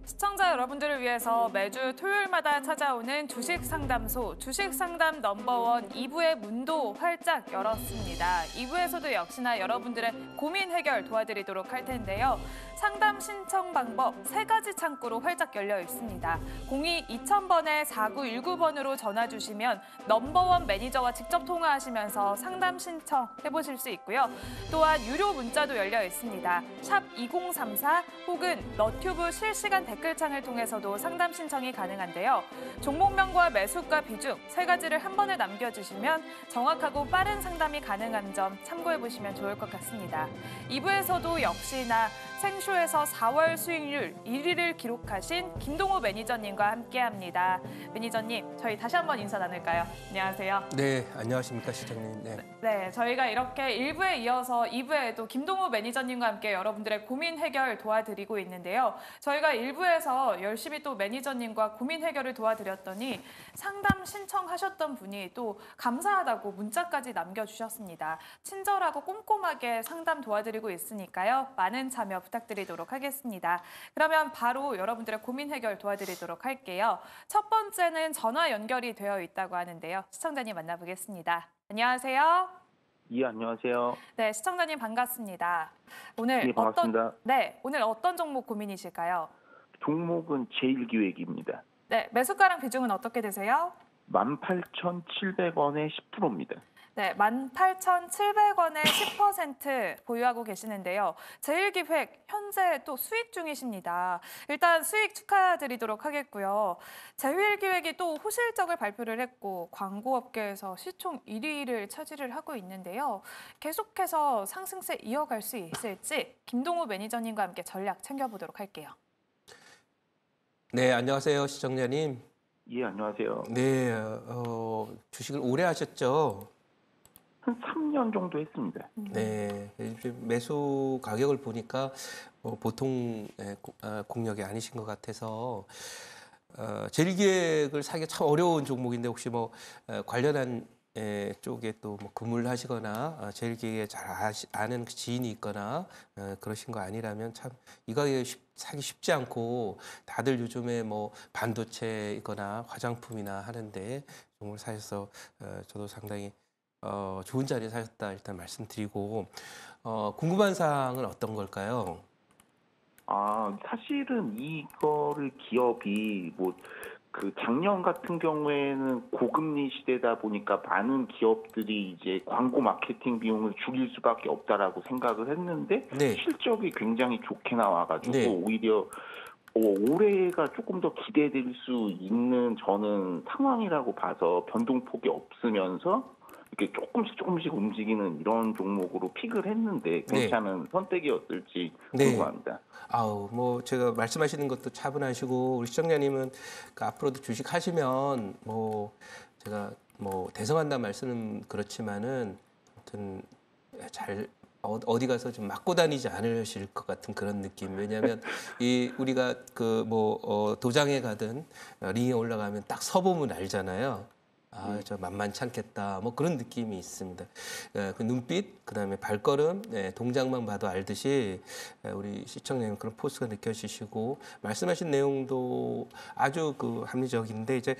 시청자 여러분들을 위해서 매주 토요일마다 찾아오는 주식 상담소, 주식 상담 넘버원 2부의 문도 활짝 열었습니다. 2부에서도 역시나 여러분들의 고민 해결 도와드리도록 할 텐데요. 상담 신청 방법 3가지 창구로 활짝 열려 있습니다. 02-2000번에 4919번으로 전화 주시면 넘버원 매니저와 직접 통화하시면서 상담 신청 해보실 수 있고요. 또한 유료 문자도 열려 있습니다. 샵 2034 혹은 너튜브 실시간 댓글창을 통해서도 상담 신청이 가능한데요. 종목명과 매수가 비중 3가지를 한 번에 남겨주시면 정확하고 빠른 상담이 가능한 점 참고해보시면 좋을 것 같습니다. 2부에서도 역시나 생쇼에서 4월 수익률 1위를 기록하신 김동호 매니저님과 함께합니다. 매니저님, 저희 다시 한번 인사 나눌까요? 안녕하세요. 네, 안녕하십니까 시장님. 네, 저희가 이렇게 1부에 이어서 2부에도 김동호 매니저님과 함께 여러분들의 고민 해결 도와드리고 있는데요. 저희가 1부에서 열심히 또 매니저님과 고민 해결을 도와드렸더니 상담 신청하셨던 분이 또 감사하다고 문자까지 남겨주셨습니다. 친절하고 꼼꼼하게 상담 도와드리고 있으니까요. 많은 참여 부탁드리도록 하겠습니다. 그러면 바로 여러분들의 고민 해결 도와드리도록 할게요. 첫 번째는 전화 연결이 되어 있다고 하는데요. 시청자님 만나보겠습니다. 안녕하세요. 예, 안녕하세요. 네, 시청자님 반갑습니다. 오늘 예, 반갑습니다. 오늘 어떤 종목 고민이실까요? 종목은 제1기획입니다. 네, 매수가랑 비중은 어떻게 되세요? 18,700원에 10%입니다. 네, 18,700원에 10% 보유하고 계시는데요. 제1기획 현재 또 수익 중이십니다. 일단 수익 축하드리도록 하겠고요. 제1기획이 또 호실적을 발표를 했고 광고업계에서 시총 1위를 차지를 하고 있는데요. 계속해서 상승세 이어갈 수 있을지 김동우 매니저님과 함께 전략 챙겨보도록 할게요. 네, 안녕하세요 시청자님. 예, 안녕하세요. 네, 주식을 오래 하셨죠? 한 3년 정도 했습니다. 네, 매수 가격을 보니까 보통 공략이 아니신 것 같아서 제1기획을 사기가 참 어려운 종목인데 혹시 뭐 관련한 쪽에 또 뭐 근무를 하시거나 제1기획에 잘 아는 지인이 있거나 그러신 거 아니라면 참 이 가격에 사기 쉽지 않고 다들 요즘에 뭐 반도체이거나 화장품이나 하는데 종목을 사셔서 저도 상당히 좋은 자리에 사셨다 일단 말씀드리고 궁금한 사항은 어떤 걸까요? 사실은 이거를 기업이 그 작년 같은 경우에는 고금리 시대다 보니까 많은 기업들이 이제 광고 마케팅 비용을 줄일 수밖에 없다라고 생각을 했는데 네. 실적이 굉장히 좋게 나와가지고 네. 오히려 올해가 조금 더 기대될 수 있는 저는 상황이라고 봐서 변동폭이 없으면서 이렇게 조금씩 움직이는 이런 종목으로 픽을 했는데 괜찮은 선택이었을지 궁금합니다. 뭐 제가 말씀하시는 것도 차분하시고 우리 시청자님은 앞으로도 주식 하시면 뭐 제가 뭐 대성한다 말씀은 그렇지만은 아무튼 잘 어디 가서 좀 맞고 다니지 않으실 것 같은 그런 느낌. 왜냐하면 우리가 도장에 가든 링에 올라가면 딱 서보면 알잖아요. 저 만만치 않겠다. 뭐 그런 느낌이 있습니다. 그 눈빛, 그다음에 발걸음, 동작만 봐도 알듯이 우리 시청자님 그런 포스가 느껴지시고 말씀하신 내용도 아주 합리적인데 이제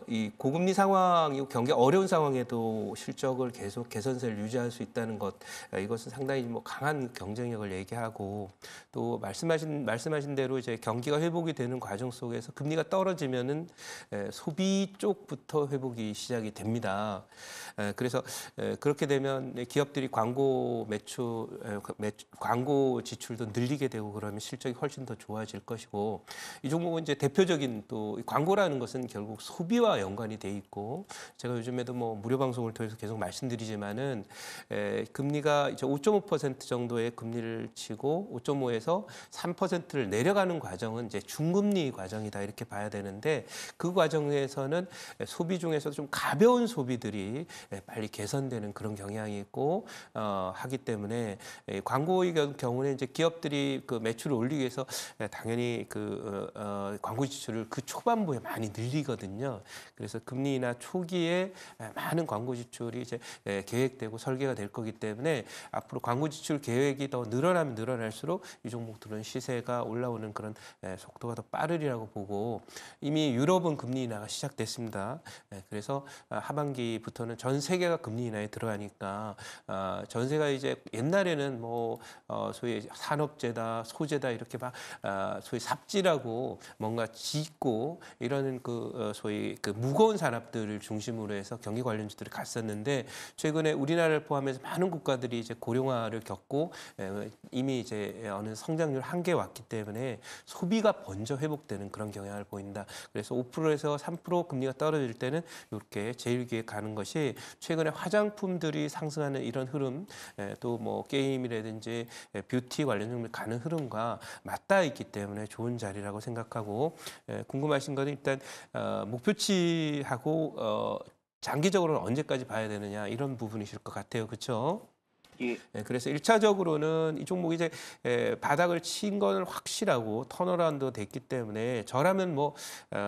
이 고금리 상황이고 경기 어려운 상황에도 실적을 계속 개선세를 유지할 수 있다는 것 이것은 상당히 뭐 강한 경쟁력을 얘기하고 또 말씀하신 대로 이제 경기가 회복이 되는 과정 속에서 금리가 떨어지면은 소비 쪽부터 회복이 시작이 됩니다. 그래서 그렇게 되면 기업들이 광고 지출도 늘리게 되고 그러면 실적이 훨씬 더 좋아질 것이고 이 종목은 이제 대표적인 또 광고라는 것은 결국 소비와 연관이 돼 있고 제가 요즘에도 뭐 무료 방송을 통해서 계속 말씀드리지만은 금리가 이제 5.5% 정도의 금리를 치고 5.5에서 3%를 내려가는 과정은 이제 중금리 과정이다 이렇게 봐야 되는데 그 과정에서는 소비 소비 중에서도 좀 가벼운 소비들이 빨리 개선되는 그런 경향이 있고 하기 때문에 광고의 경우는 이제 기업들이 그 매출을 올리기 위해서 당연히 그 광고 지출을 그 초반부에 많이 늘리거든요. 그래서 금리 인하 초기에 많은 광고 지출이 이제 계획되고 설계가 될 거기 때문에 앞으로 광고 지출 계획이 더 늘어나면 늘어날수록 이 종목들은 시세가 올라오는 그런 속도가 더 빠르리라고 보고 이미 유럽은 금리 인하가 시작됐습니다. 그래서 하반기부터는 전 세계가 금리 인하에 들어가니까 전세가 이제 옛날에는 뭐 소위 산업재다, 소재다 이렇게 막 소위 삽질하고 뭔가 짓고 이러는 그 소위 그 무거운 산업들을 중심으로 해서 경기 관련주들이 갔었는데 최근에 우리나라를 포함해서 많은 국가들이 이제 고령화를 겪고 이미 이제 어느 성장률 한계에 왔기 때문에 소비가 먼저 회복되는 그런 경향을 보인다. 그래서 5%에서 3% 금리가 떨어질 때는 이렇게 제일기에 가는 것이 최근에 화장품들이 상승하는 이런 흐름, 또 뭐 게임이라든지 뷰티 관련 종목 가는 흐름과 맞닿아 있기 때문에 좋은 자리라고 생각하고 궁금하신 거는 일단 목표치하고 장기적으로는 언제까지 봐야 되느냐 이런 부분이실 것 같아요. 그렇죠? 예. 그래서 1차적으로는 이 종목이 이제 바닥을 친 건 확실하고 턴어라운드 됐기 때문에 저라면 뭐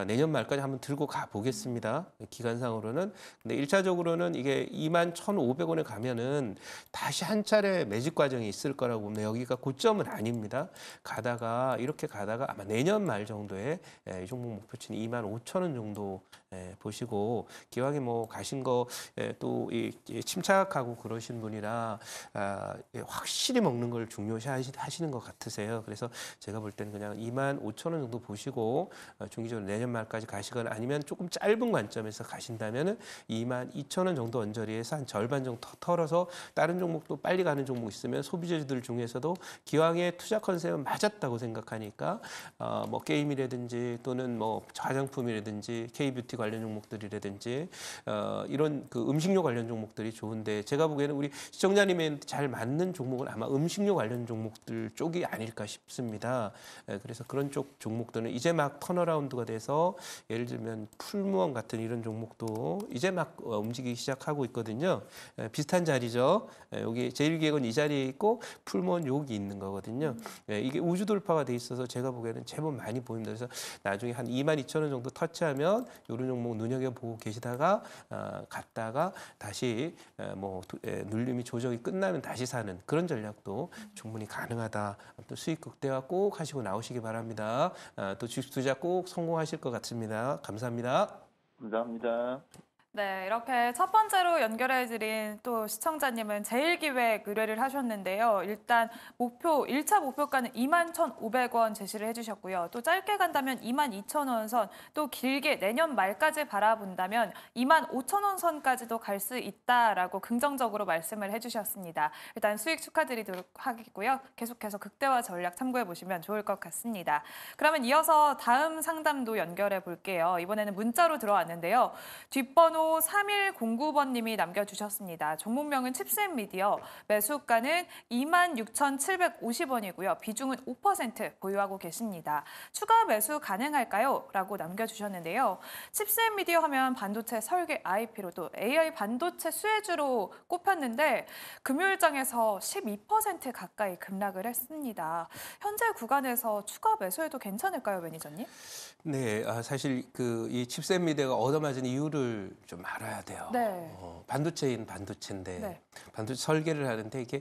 내년 말까지 한번 들고 가 보겠습니다. 기간상으로는. 근데 1차적으로는 이게 21,500원에 가면은 다시 한 차례 매집 과정이 있을 거라고 보면 여기가 고점은 아닙니다. 이렇게 가다가 아마 내년 말 정도에 이 종목 목표치는 25,000원 정도 보시고 기왕에 뭐 가신 거 또 침착하고 그러신 분이라 확실히 먹는 걸 중요시 하시는 것 같으세요. 그래서 제가 볼 때는 그냥 25,000원 정도 보시고 중기적으로 내년 말까지 가시거나 아니면 조금 짧은 관점에서 가신다면은 22,000원 정도 언저리에서 한 절반 정도 털어서 다른 종목도 빨리 가는 종목 있으면 소비재들 중에서도 기왕에 투자 컨셉은 맞았다고 생각하니까 뭐 게임이라든지 또는 뭐 화장품이라든지 K뷰티 관련 종목들이라든지 이런 그 음식료 관련 종목들이 좋은데 제가 보기에는 우리 시청자님의 잘 맞는 종목은 아마 음식료 관련 종목들 쪽이 아닐까 싶습니다. 그래서 그런 쪽 종목들은 이제 막 턴어라운드가 돼서 예를 들면 풀무원 같은 이런 종목도 이제 막 움직이기 시작하고 있거든요. 비슷한 자리죠. 여기 제일기획은 이 자리에 있고 풀무원 여기 있는 거거든요. 이게 우주 돌파가 돼 있어서 제가 보기에는 제법 많이 보입니다. 그래서 나중에 한 22,000원 정도 터치하면 이런 종목 눈여겨보고 계시다가 갔다가 다시 뭐 눌림이 조정이 끝나면 다시 사는 그런 전략도 충분히 가능하다. 또 수익 극대화 꼭 하시고 나오시기 바랍니다. 또 주식 투자 꼭 성공하실 것 같습니다. 감사합니다. 감사합니다. 네, 이렇게 첫 번째로 연결해드린 또 시청자님은 제일기획 의뢰를 하셨는데요. 일단 1차 목표가는 21,500원 제시를 해주셨고요. 또 짧게 간다면 22,000원 선, 또 길게 내년 말까지 바라본다면 25,000원 선까지도 갈 수 있다라고 긍정적으로 말씀을 해주셨습니다. 일단 수익 축하드리도록 하겠고요. 계속해서 극대화 전략 참고해 보시면 좋을 것 같습니다. 그러면 이어서 다음 상담도 연결해 볼게요. 이번에는 문자로 들어왔는데요. 뒷번호 3109번님이 남겨주셨습니다. 종목명은 칩셋미디어, 매수가는 26,750원이고요. 비중은 5% 보유하고 계십니다. 추가 매수 가능할까요? 라고 남겨주셨는데요. 칩셋미디어 하면 반도체 설계 IP로 또 AI 반도체 수혜주로 꼽혔는데 금요일장에서 12% 가까이 급락을 했습니다. 현재 구간에서 추가 매수해도 괜찮을까요, 매니저님? 네, 사실 이 칩셋미디어가 얻어맞은 이유를 좀 알아야 돼요. 네. 반도체인 반도체인데 네. 반도체 설계를 하는데 이게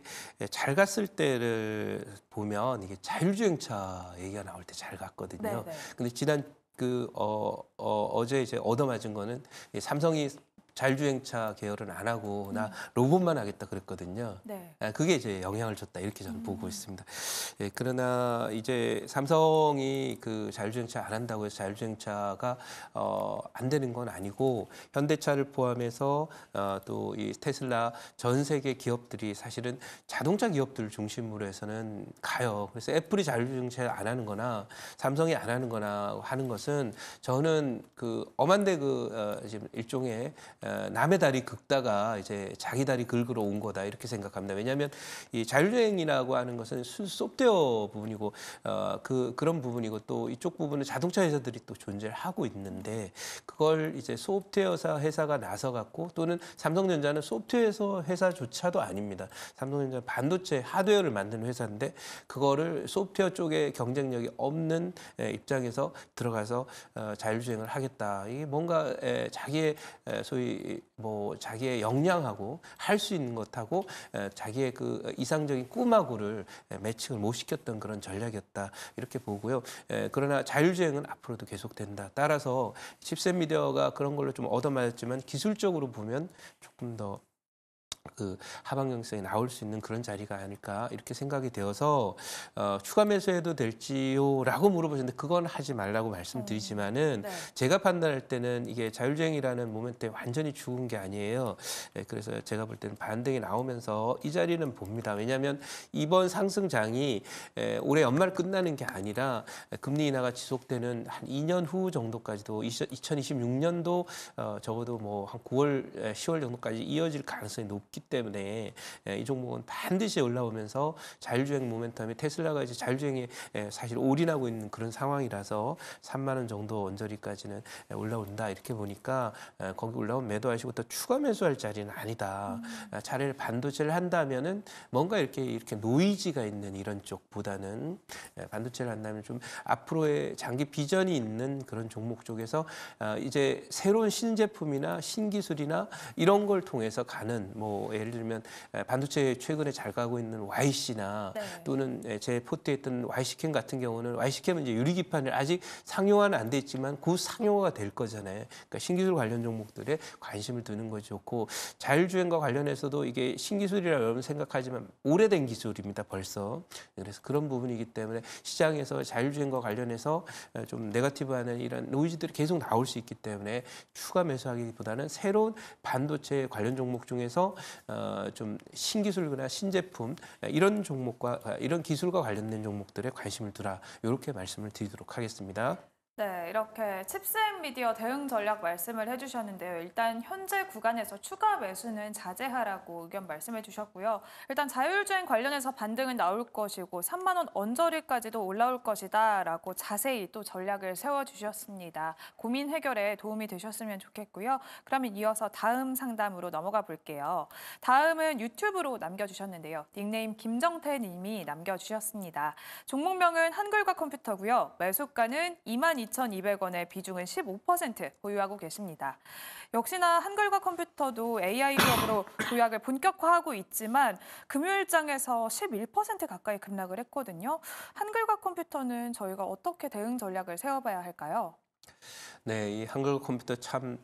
잘 갔을 때를 보면 이게 자율주행차 얘기가 나올 때 잘 갔거든요. 네, 네. 근데 지난 어제 이제 얻어맞은 거는 삼성이 자율주행차 계열은 안 하고 나 로봇만 하겠다 그랬거든요. 네. 그게 이제 영향을 줬다 이렇게 저는 보고 있습니다. 그러나 이제 삼성이 그 자율주행차 안 한다고 해서 자율주행차가 안 되는 건 아니고 현대차를 포함해서 또 이 테슬라 전 세계 기업들이 사실은 자동차 기업들을 중심으로 해서는 가요. 그래서 애플이 자율주행차 안 하는 거나 삼성이 안 하는 거나 하는 것은 저는 그 엄한데 지금 일종의 남의 다리 긁다가 이제 자기 다리 긁으러 온 거다 이렇게 생각합니다. 왜냐하면 이 자율주행이라고 하는 것은 소프트웨어 부분이고 그런 부분이고 또 이쪽 부분은 자동차 회사들이 또 존재를 하고 있는데 그걸 이제 소프트웨어사 회사가 나서 갖고 또는 삼성전자는 소프트웨어 회사조차도 아닙니다. 삼성전자 반도체 하드웨어를 만드는 회사인데 그거를 소프트웨어 쪽에 경쟁력이 없는 입장에서 들어가서 자율주행을 하겠다. 이게 뭔가 자기의 소위 뭐 자기의 역량하고 할 수 있는 것하고 자기의 그 이상적인 꿈하고를 매칭을 못 시켰던 그런 전략이었다 이렇게 보고요. 그러나 자율주행은 앞으로도 계속된다. 따라서 칩셋 미디어가 그런 걸로 좀 얻어맞았지만 기술적으로 보면 조금 더 그 하방 경성이 나올 수 있는 그런 자리가 아닐까 이렇게 생각이 되어서 추가 매수해도 될지요라고 물어보셨는데 그건 하지 말라고 말씀드리지만은 네. 제가 판단할 때는 이게 자율주행이라는 모멘텀이 완전히 죽은 게 아니에요. 그래서 제가 볼 때는 반등이 나오면서 이 자리는 봅니다. 왜냐하면 이번 상승장이 올해 연말 끝나는 게 아니라 금리 인하가 지속되는 한 2년 후 정도까지도 2026년도 적어도 뭐 한 9월, 10월 정도까지 이어질 가능성이 높기 때문에 이 종목은 반드시 올라오면서 자율주행 모멘텀이 테슬라가 이제 자율주행에 사실 올인하고 있는 그런 상황이라서 3만 원 정도 언저리까지는 올라온다 이렇게 보니까 거기 올라오면 매도하시고 또 추가 매수할 자리는 아니다. 차라리 반도체를 한다면은 뭔가 이렇게 노이즈가 있는 이런 쪽보다는 반도체를 한다면 좀 앞으로의 장기 비전이 있는 그런 종목 쪽에서 이제 새로운 신제품이나 신기술이나 이런 걸 통해서 가는 뭐 예를 들면 반도체 최근에 잘 가고 있는 YC나 네. 또는 제 포트에 있던 YC캠 같은 경우는 YC캠은 이제 유리기판을 아직 상용화는 안 돼 있지만 곧 상용화가 될 거잖아요. 그러니까 신기술 관련 종목들에 관심을 두는 것이 좋고 자율주행과 관련해서도 이게 신기술이라고 여러분 생각하지만 오래된 기술입니다. 벌써. 그래서 그런 부분이기 때문에 시장에서 자율주행과 관련해서 좀 네거티브하는 이런 노이즈들이 계속 나올 수 있기 때문에 추가 매수하기보다는 새로운 반도체 관련 종목 중에서 좀 신기술이나 신제품 이런 종목과 이런 기술과 관련된 종목들에 관심을 두라 이렇게 말씀을 드리도록 하겠습니다. 네, 이렇게 칩셋 미디어 대응 전략 말씀을 해주셨는데요. 일단 현재 구간에서 추가 매수는 자제하라고 의견 말씀해 주셨고요. 일단 자율주행 관련해서 반등은 나올 것이고 3만 원 언저리까지도 올라올 것이다라고 자세히 또 전략을 세워주셨습니다. 고민 해결에 도움이 되셨으면 좋겠고요. 그러면 이어서 다음 상담으로 넘어가 볼게요. 다음은 유튜브로 남겨주셨는데요. 닉네임 김정태 님이 남겨주셨습니다. 종목명은 한글과 컴퓨터고요. 매수가는 22,200원에 비중은 15% 보유하고 계십니다. 역시나 한글과 컴퓨터도 AI 기업으로 도약을 본격화하고 있지만 금요일장에서 11% 가까이 급락을 했거든요. 한글과 컴퓨터는 저희가 어떻게 대응 전략을 세워봐야 할까요? 네, 이 한글 컴퓨터 참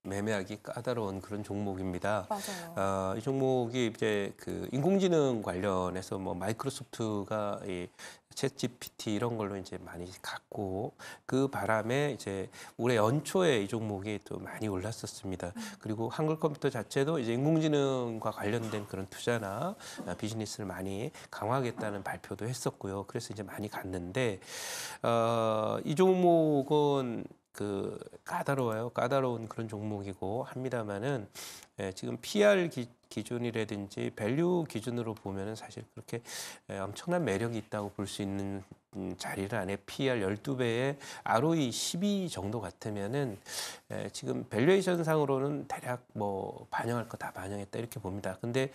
매매하기 까다로운 그런 종목입니다. 맞아요. 이 종목이 이제 그 인공지능 관련해서 뭐 마이크로소프트가 이 챗GPT 이런 걸로 이제 많이 갔고 그 바람에 이제 올해 연초에 이 종목이 또 많이 올랐었습니다. 그리고 한글 컴퓨터 자체도 이제 인공지능과 관련된 그런 투자나 비즈니스를 많이 강화하겠다는 발표도 했었고요. 그래서 이제 많이 갔는데 이 종목은 그 까다로워요. 까다로운 그런 종목이고 합니다만은 지금 PR 기준이라든지 밸류 기준으로 보면은 사실 그렇게 엄청난 매력이 있다고 볼 수 있는 자리를 안에 PR 12배에 ROE 12 정도 같으면은 지금 밸류에이션 상으로는 대략 뭐 반영할 거 다 반영했다 이렇게 봅니다. 근데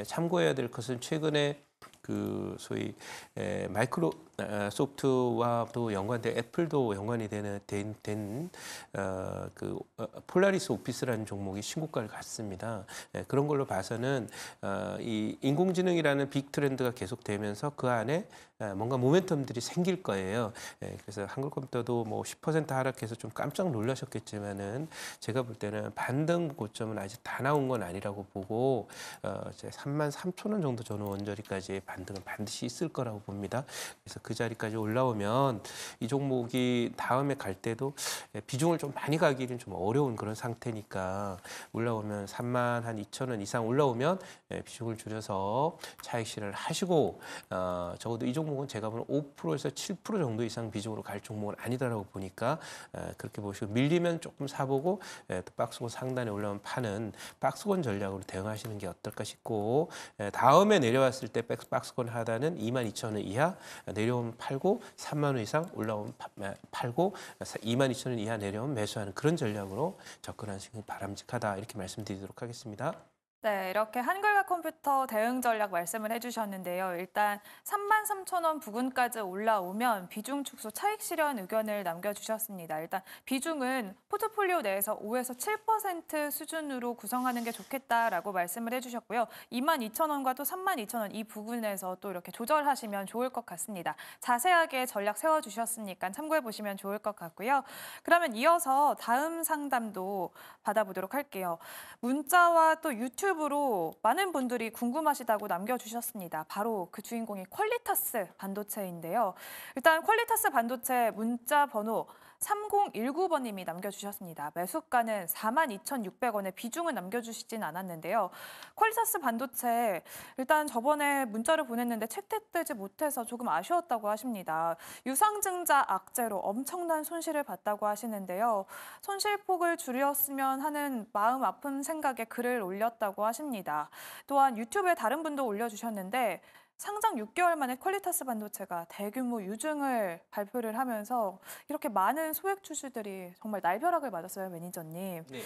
참고해야 될 것은 최근에 그 소위 마이크로소프트와도 연관된 애플도 연관이 된 폴라리스 오피스라는 종목이 신고가를 갔습니다. 그런 걸로 봐서는 이 인공지능이라는 빅 트렌드가 계속되면서 그 안에 뭔가 모멘텀들이 생길 거예요. 그래서 한글컴퓨터도 뭐 10% 하락해서 좀 깜짝 놀라셨겠지만은 제가 볼 때는 반등 고점은 아직 다 나온 건 아니라고 보고 이제 33,000원 정도 저는 원저리까지 정도까지의 반등은 반드시 있을 거라고 봅니다. 그래서 그 자리까지 올라오면 이 종목이 다음에 갈 때도 비중을 좀 많이 가기는 좀 어려운 그런 상태니까 올라오면 32,000원 이상 올라오면 비중을 줄여서 차익 실현을 하시고 적어도 이 종목은 제가 보는 5%에서 7% 정도 이상 비중으로 갈 종목은 아니다라고 보니까 그렇게 보시고 밀리면 조금 사보고 또 박스권 상단에 올라오면 파는 박스권 전략으로 대응하시는 게 어떨까 싶고 다음에 내려왔을 때 박스권 하단은 22,000원 이하 내려오면 팔고 3만 원 이상 올라오면 팔고 22,000원 이하 내려오면 매수하는 그런 전략으로 접근하시는 게 바람직하다 이렇게 말씀드리도록 하겠습니다. 네, 이렇게 한글과 컴퓨터 대응 전략 말씀을 해주셨는데요. 일단 33,000원 부근까지 올라오면 비중 축소 차익 실현 의견을 남겨주셨습니다. 일단 비중은 포트폴리오 내에서 5에서 7% 수준으로 구성하는 게 좋겠다라고 말씀을 해주셨고요. 22,000원과 또 32,000원 이 부분에서 또 이렇게 조절하시면 좋을 것 같습니다. 자세하게 전략 세워주셨으니까 참고해 보시면 좋을 것 같고요. 그러면 이어서 다음 상담도 받아보도록 할게요. 문자와 또 유튜브로 많은 분들이 궁금하시다고 남겨주셨습니다. 바로 그 주인공이 퀄리타스 반도체인데요. 일단 퀄리타스 반도체 문자 번호 3019번님이 남겨주셨습니다. 매수가는 42,600원에 비중은 남겨주시진 않았는데요. 퀄리타스 반도체 일단 저번에 문자를 보냈는데 채택되지 못해서 조금 아쉬웠다고 하십니다. 유상증자 악재로 엄청난 손실을 봤다고 하시는데요. 손실폭을 줄였으면 하는 마음 아픈 생각에 글을 올렸다고 하십니다. 또한 유튜브에 다른 분도 올려주셨는데 상장 6개월 만에 퀄리타스 반도체가 대규모 유증을 발표를 하면서 이렇게 많은 소액 주주들이 정말 날벼락을 맞았어요, 매니저님. 네.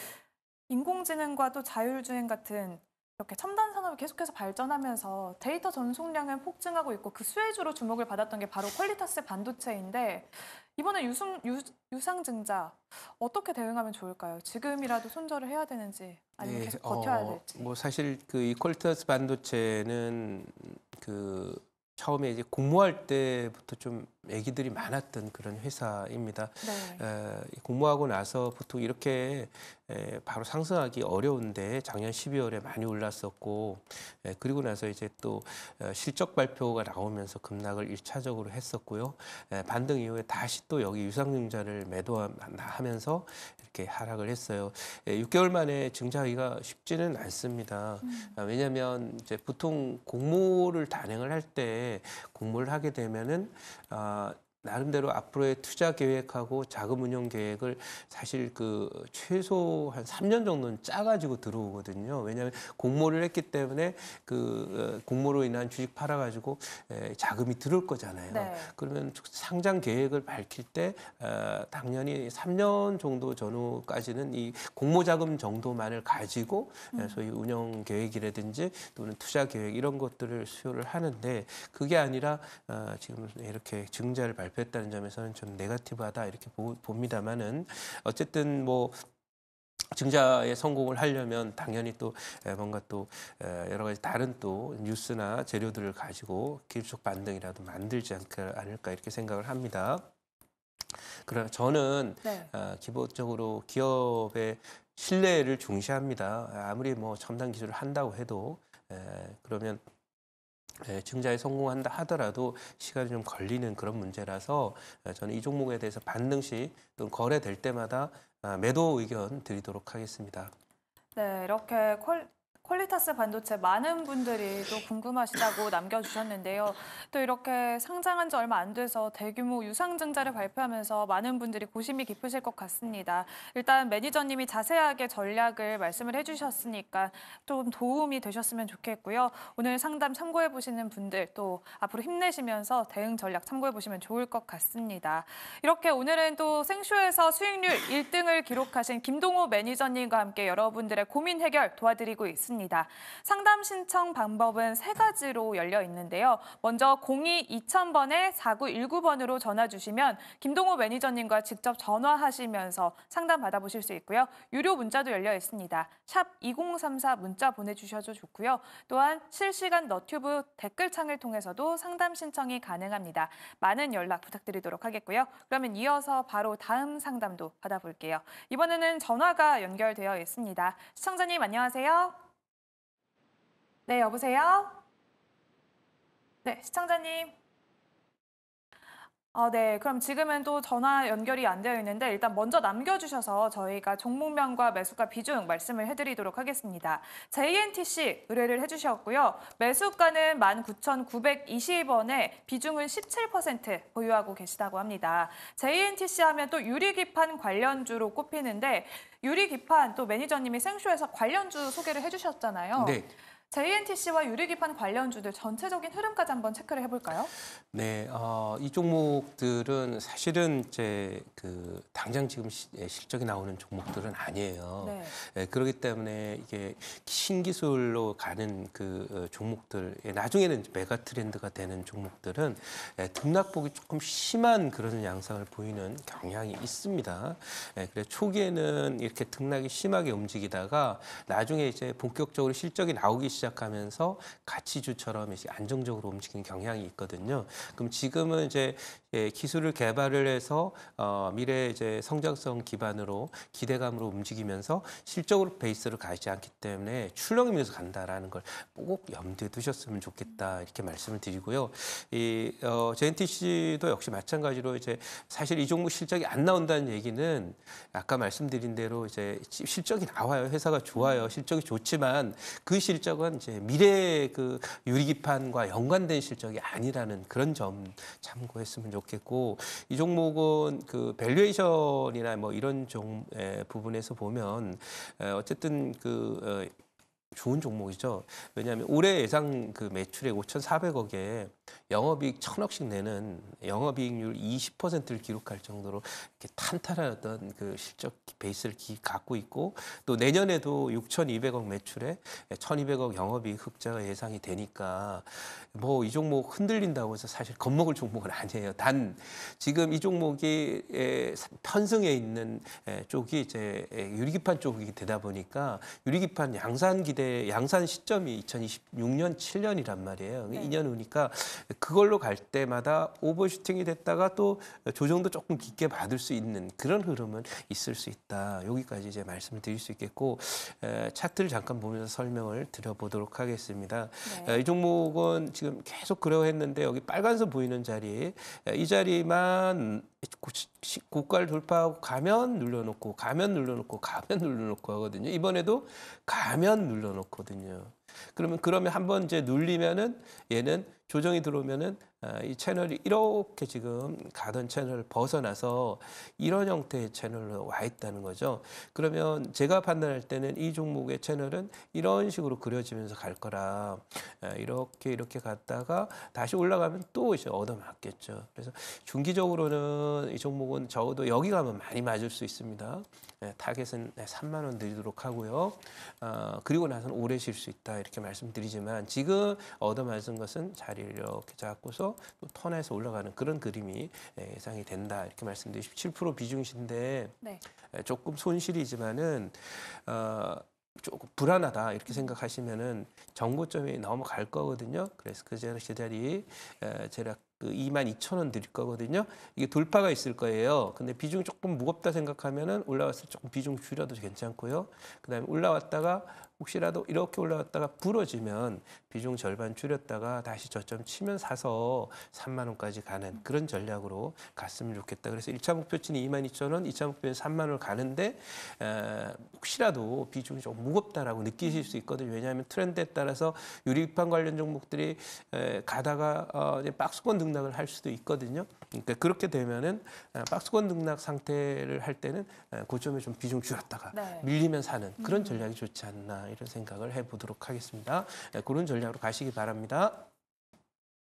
인공지능과 또 자율주행 같은 이렇게 첨단 산업이 계속해서 발전하면서 데이터 전송량은 폭증하고 있고 그 수혜주로 주목을 받았던 게 바로 퀄리타스 반도체인데 이번에 유상증자 어떻게 대응하면 좋을까요? 지금이라도 손절을 해야 되는지 아니면 계속 버텨야 될지. 뭐 사실 그 이 퀄리타스 반도체는 그 처음에 이제 공모할 때부터 좀 애기들이 많았던 그런 회사입니다. 네. 공모하고 나서 보통 이렇게 바로 상승하기 어려운데 작년 12월에 많이 올랐었고 그리고 나서 이제 또 실적 발표가 나오면서 급락을 1차적으로 했었고요. 반등 이후에 다시 또 여기 유상증자를 매도하면서 이렇게 하락을 했어요. 6개월 만에 증자하기가 쉽지는 않습니다. 왜냐하면 이제 보통 공모를 단행을 할 때 공모를 하게 되면은 나름대로 앞으로의 투자 계획하고 자금 운용 계획을 사실 그 최소 한 3년 정도는 짜가지고 들어오거든요. 왜냐하면 공모를 했기 때문에 그 공모로 인한 주식 팔아가지고 자금이 들어올 거잖아요. 네. 그러면 상장 계획을 밝힐 때 당연히 3년 정도 전후까지는 이 공모 자금 정도만을 가지고 소위 운영 계획이라든지 또는 투자 계획 이런 것들을 수요를 하는데 그게 아니라 지금 이렇게 증자를 발표했다는 점에서는 좀 네거티브하다 이렇게 봅니다만은 어쨌든 뭐 증자에 성공을 하려면 당연히 또 뭔가 또 여러 가지 다른 또 뉴스나 재료들을 가지고 기술적 반등이라도 만들지 않을까 이렇게 생각을 합니다. 그러나 저는 네. 기본적으로 기업의 신뢰를 중시합니다. 아무리 뭐 첨단 기술을 한다고 해도 그러면 증자에 성공한다 하더라도 시간이 좀 걸리는 그런 문제라서 저는 이 종목에 대해서 반등 시 또는 거래될 때마다 매도 의견 드리도록 하겠습니다. 네, 이렇게 퀄리타스 반도체 많은 분들이 또 궁금하시다고 남겨주셨는데요. 또 이렇게 상장한 지 얼마 안 돼서 대규모 유상증자를 발표하면서 많은 분들이 고심이 깊으실 것 같습니다. 일단 매니저님이 자세하게 전략을 말씀을 해주셨으니까 좀 도움이 되셨으면 좋겠고요. 오늘 상담 참고해 보시는 분들 또 앞으로 힘내시면서 대응 전략 참고해 보시면 좋을 것 같습니다. 이렇게 오늘은 또 생쇼에서 수익률 1등을 기록하신 김동호 매니저님과 함께 여러분들의 고민 해결 도와드리고 있습니다. 상담 신청 방법은 3가지로 열려 있는데요. 먼저 02-2000번에 4919번으로 전화 주시면 김동호 매니저님과 직접 전화하시면서 상담 받아보실 수 있고요. 유료 문자도 열려 있습니다. 샵 2034 문자 보내주셔도 좋고요. 또한 실시간 너튜브 댓글창을 통해서도 상담 신청이 가능합니다. 많은 연락 부탁드리도록 하겠고요. 그러면 이어서 바로 다음 상담도 받아볼게요. 이번에는 전화가 연결되어 있습니다. 시청자님 안녕하세요. 네, 여보세요? 네, 시청자님. 네. 그럼 지금은 또 전화 연결이 안 되어 있는데 일단 먼저 남겨주셔서 저희가 종목명과 매수가 비중 말씀을 해드리도록 하겠습니다. JNTC 의뢰를 해주셨고요. 매수가는 19,920원에 비중은 17% 보유하고 계시다고 합니다. JNTC 하면 또 유리기판 관련주로 꼽히는데 유리기판 또 매니저님이 생쇼에서 관련주 소개를 해주셨잖아요. 네. JNTC와 유리기판 관련주들 전체적인 흐름까지 한번 체크를 해볼까요? 네, 이 종목들은 사실은 이제 당장 지금 실적이 나오는 종목들은 아니에요. 네. 그렇기 때문에 이게 신기술로 가는 종목들, 나중에는 이제 메가 트렌드가 되는 종목들은 등락폭이 조금 심한 그런 양상을 보이는 경향이 있습니다. 그래서 초기에는 이렇게 등락이 심하게 움직이다가 나중에 이제 본격적으로 실적이 나오기 시작하면서 가치주처럼 이제 안정적으로 움직이는 경향이 있거든요. 그럼 지금은 이제 기술을 개발을 해서 미래 이제 성장성 기반으로 기대감으로 움직이면서 실적으로 베이스를 가지 않기 때문에 출렁이면서 간다라는 걸 꼭 염두에 두셨으면 좋겠다 이렇게 말씀을 드리고요. JNTC도 역시 마찬가지로 이제 사실 이 종목 실적이 안 나온다는 얘기는 아까 말씀드린 대로 이제 실적이 나와요. 회사가 좋아요. 실적이 좋지만 그 실적은 이제 미래 유리기판과 연관된 실적이 아니라는 그런 점 참고했으면 좋겠고, 이 종목은 밸류에이션이나 뭐 이런 부분에서 보면 어쨌든 좋은 종목이죠. 왜냐하면 올해 예상 매출액 5,400억에 영업이익 1,000억씩 내는 영업이익률 20%를 기록할 정도로 이렇게 탄탄한 어떤 실적 베이스를 갖고 있고, 또 내년에도 6,200억 매출에 1,200억 영업이익 흑자가 예상이 되니까 뭐 이 종목 흔들린다고 해서 사실 겁먹을 종목은 아니에요. 단 지금 이 종목이 편승해 있는 쪽이 이제 유리기판 쪽이 되다 보니까 유리기판 양산 시점이 2026년 7년이란 말이에요. 네. 2년 후니까 그걸로 갈 때마다 오버슈팅이 됐다가 또 조정도 조금 깊게 받을 수 있는 그런 흐름은 있을 수 있다. 여기까지 이제 말씀을 드릴 수 있겠고, 차트를 잠깐 보면서 설명을 드려보도록 하겠습니다. 네. 이 종목은 지금 계속 그러했는데 여기 빨간선 보이는 자리, 이 자리만 고가를 돌파하고 가면 눌러놓고 가면 눌러놓고 가면 눌러놓고 하거든요. 이번에도 가면 눌러놓거든요. 그러면 한번 이제 눌리면은 얘는 조정이 들어오면은 이 채널이 이렇게 지금 가던 채널을 벗어나서 이런 형태의 채널로 와 있다는 거죠. 그러면 제가 판단할 때는 이 종목의 채널은 이런 식으로 그려지면서 갈 거라, 이렇게 갔다가 다시 올라가면 또 이제 얻어맞겠죠. 그래서 중기적으로는 이 종목은 적어도 여기 가면 많이 맞을 수 있습니다. 타겟은 3만 원 드리도록 하고요. 그리고 나서는 오래 쉴 수 있다 이렇게 말씀드리지만 지금 얻어맞은 것은 자리를 이렇게 잡고서 또 턴해서 올라가는 그런 그림이 예상이 된다 이렇게 말씀드리고, 17% 비중이신데 네. 조금 손실이지만은 조금 불안하다 이렇게 생각하시면은 정고점이 넘어갈 거거든요. 그래서 그 자리 제가 22,000원 드릴 거거든요. 이게 돌파가 있을 거예요. 근데 비중이 조금 무겁다 생각하면은 올라왔을 때 조금 비중 줄여도 괜찮고요. 그다음에 올라왔다가 혹시라도 이렇게 올라왔다가 부러지면 비중 절반 줄였다가 다시 저점 치면 사서 3만 원까지 가는 그런 전략으로 갔으면 좋겠다. 그래서 1차 목표치는 22,000원, 2차 목표는 3만 원을 가는데 혹시라도 비중이 좀 무겁다라고 느끼실 수 있거든요. 왜냐하면 트렌드에 따라서 유리기판 관련 종목들이 가다가 이제 박스권 등락을 할 수도 있거든요. 그러니까 그렇게 되면은 박스권 등락 상태를 할 때는 고점에 좀 비중 줄였다가 네. 밀리면 사는 그런 전략이 좋지 않나 이런 생각을 해보도록 하겠습니다. 그런 전략으로 가시기 바랍니다.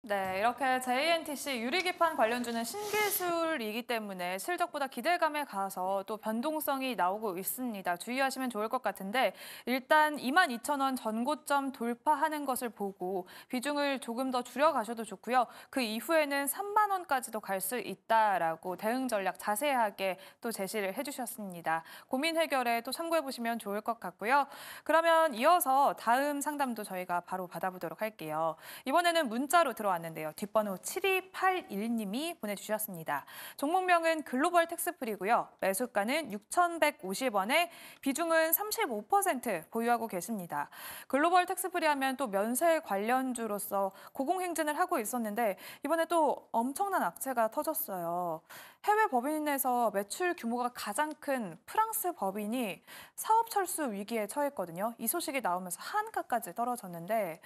네, 이렇게 JNTC 유리기판 관련주는 신기술이기 때문에 실적보다 기대감에 가서 또 변동성이 나오고 있습니다. 주의하시면 좋을 것 같은데 일단 22,000원 전고점 돌파하는 것을 보고 비중을 조금 더 줄여가셔도 좋고요. 그 이후에는 3만 원까지도 갈 수 있다라고 대응 전략 자세하게 또 제시를 해주셨습니다. 고민 해결에 또 참고해보시면 좋을 것 같고요. 그러면 이어서 다음 상담도 저희가 바로 받아보도록 할게요. 이번에는 문자로 들어왔습니다. 들어왔는데요. 뒷번호 7281님이 보내주셨습니다. 종목명은 글로벌 텍스프리고요. 매수가는 6,150원에 비중은 35% 보유하고 계십니다. 글로벌 텍스프리 하면 또 면세 관련주로서 고공행진을 하고 있었는데 이번에 또 엄청난 악재가 터졌어요. 해외 법인에서 매출 규모가 가장 큰 프랑스 법인이 사업 철수 위기에 처했거든요. 이 소식이 나오면서 한가까지 떨어졌는데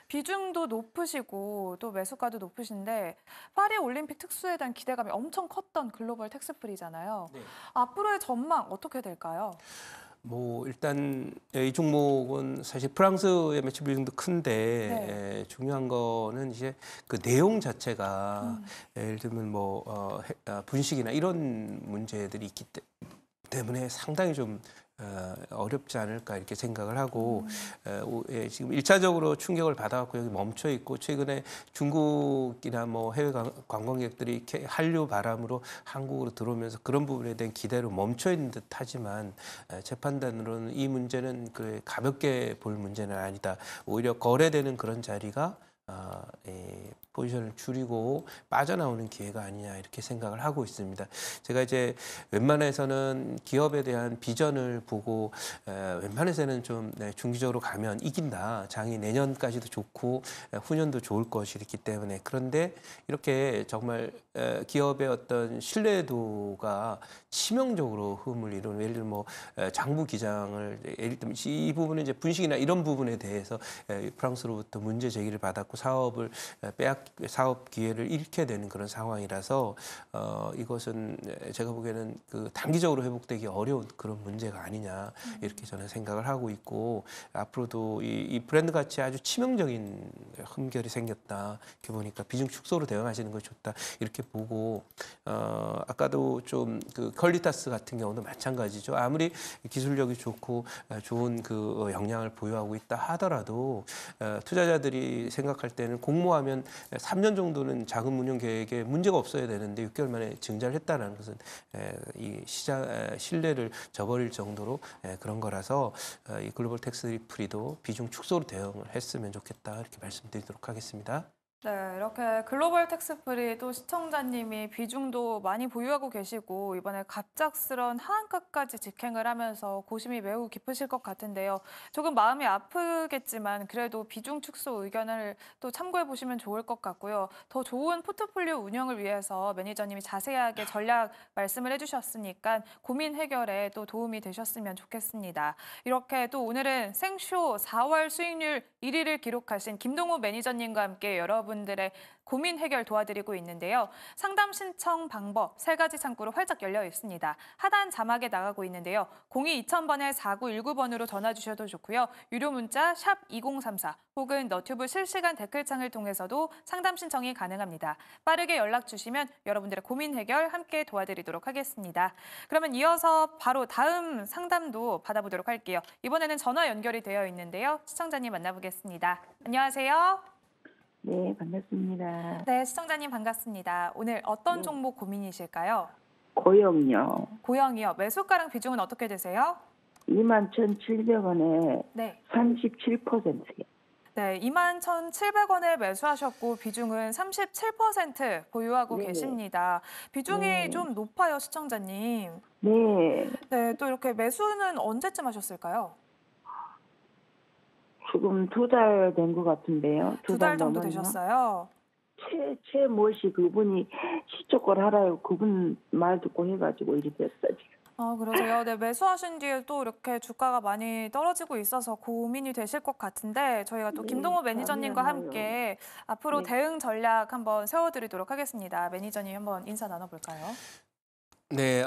비중도 높으시고 또 매수가도 높으신데 파리 올림픽 특수에 대한 기대감이 엄청 컸던 글로벌 텍스프리잖아요. 네. 앞으로의 전망 어떻게 될까요? 뭐 일단 이 종목은 사실 프랑스의 매출 비중도 큰데 중요한 거는 이제 그 내용 자체가 예를 들면 뭐 분식이나 이런 문제들이 있기 때문에 상당히 좀 어렵지 않을까 이렇게 생각을 하고 지금 1차적으로 충격을 받아갖고 여기 멈춰 있고 최근에 중국이나 뭐 해외 관광객들이 이렇게 한류 바람으로 한국으로 들어오면서 그런 부분에 대한 기대로 멈춰 있는 듯하지만 제 판단으로는 이 문제는 그 가볍게 볼 문제는 아니다. 오히려 거래되는 그런 자리가 포지션을 줄이고 빠져나오는 기회가 아니냐 이렇게 생각을 하고 있습니다. 제가 이제 웬만해서는 기업에 대한 비전을 보고 웬만해서는 좀 중기적으로 가면 이긴다. 장이 내년까지도 좋고 후년도 좋을 것이기 때문에 그런데 이렇게 정말 기업의 어떤 신뢰도가 치명적으로 흠을 이루는 예를 들면 뭐 장부 기장을 예를 들면 이 부분은 이제 분식이나 이런 부분에 대해서 프랑스로부터 문제 제기를 받았고 사업 기회를 잃게 되는 그런 상황이라서 이것은 제가 보기에는 그 단기적으로 회복되기 어려운 그런 문제가 아니냐 이렇게 저는 생각을 하고 있고 앞으로도 이 브랜드 가치에 아주 치명적인 흠결이 생겼다 이렇게 보니까 비중 축소로 대응하시는 것이 좋다 이렇게 보고 아까도 좀 그 퀄리타스 같은 경우도 마찬가지죠. 아무리 기술력이 좋고 좋은 그 역량을 보유하고 있다 하더라도 투자자들이 생각할 때는 공모하면 3년 정도는 자금 운용 계획에 문제가 없어야 되는데 6개월 만에 증자를 했다는 것은 이 시장 신뢰를 저버릴 정도로 그런 거라서 이 글로벌 텍스프리도 비중 축소로 대응을 했으면 좋겠다 이렇게 말씀드리도록 하겠습니다. 네, 이렇게 글로벌 텍스프리 또 시청자님이 비중도 많이 보유하고 계시고 이번에 갑작스런 하한가까지 직행을 하면서 고심이 매우 깊으실 것 같은데요. 조금 마음이 아프겠지만 그래도 비중 축소 의견을 또 참고해 보시면 좋을 것 같고요. 더 좋은 포트폴리오 운영을 위해서 매니저님이 자세하게 전략 말씀을 해주셨으니까 고민 해결에 또 도움이 되셨으면 좋겠습니다. 이렇게 또 오늘은 생쇼 4월 수익률 1위를 기록하신 김동우 매니저님과 함께 여러분들의 고민 해결 도와드리고 있는데요. 상담 신청 방법 3가지 창구로 활짝 열려 있습니다. 하단 자막에 나가고 있는데요. 02-2000번에 4919번으로 전화 주셔도 좋고요. 유료 문자 샵 2034 혹은 너튜브 실시간 댓글창을 통해서도 상담 신청이 가능합니다. 빠르게 연락 주시면 여러분들의 고민 해결 함께 도와드리도록 하겠습니다. 그러면 이어서 바로 다음 상담도 받아보도록 할게요. 이번에는 전화 연결이 되어 있는데요. 시청자님 만나보겠습니다. 안녕하세요. 네, 반갑습니다. 네, 시청자님 반갑습니다. 오늘 어떤 종목 고민이실까요? 고용요. 고영이요. 매수가랑 비중은 어떻게 되세요? 21,700원에 네. 37%요. 네, 21,700원에 매수하셨고 비중은 37% 보유하고 네. 계십니다. 비중이 네. 좀 높아요, 시청자님. 네, 네, 또 이렇게 매수는 언제쯤 하셨을까요? 지금 2달 된 것 같은데요. 2달 정도 넘었나? 되셨어요. 최모씨 그분이 시초걸 하라고 그분 말 듣고 해가지고 이렇게 됐어 지금. 아, 그러세요? 네, 매수하신 뒤에 또 이렇게 주가가 많이 떨어지고 있어서 고민이 되실 것 같은데 저희가 또 네, 김동호 매니저님과 감이 안 함께 앞으로 네. 대응 전략 한번 세워드리도록 하겠습니다. 매니저님 한번 인사 나눠볼까요? 네,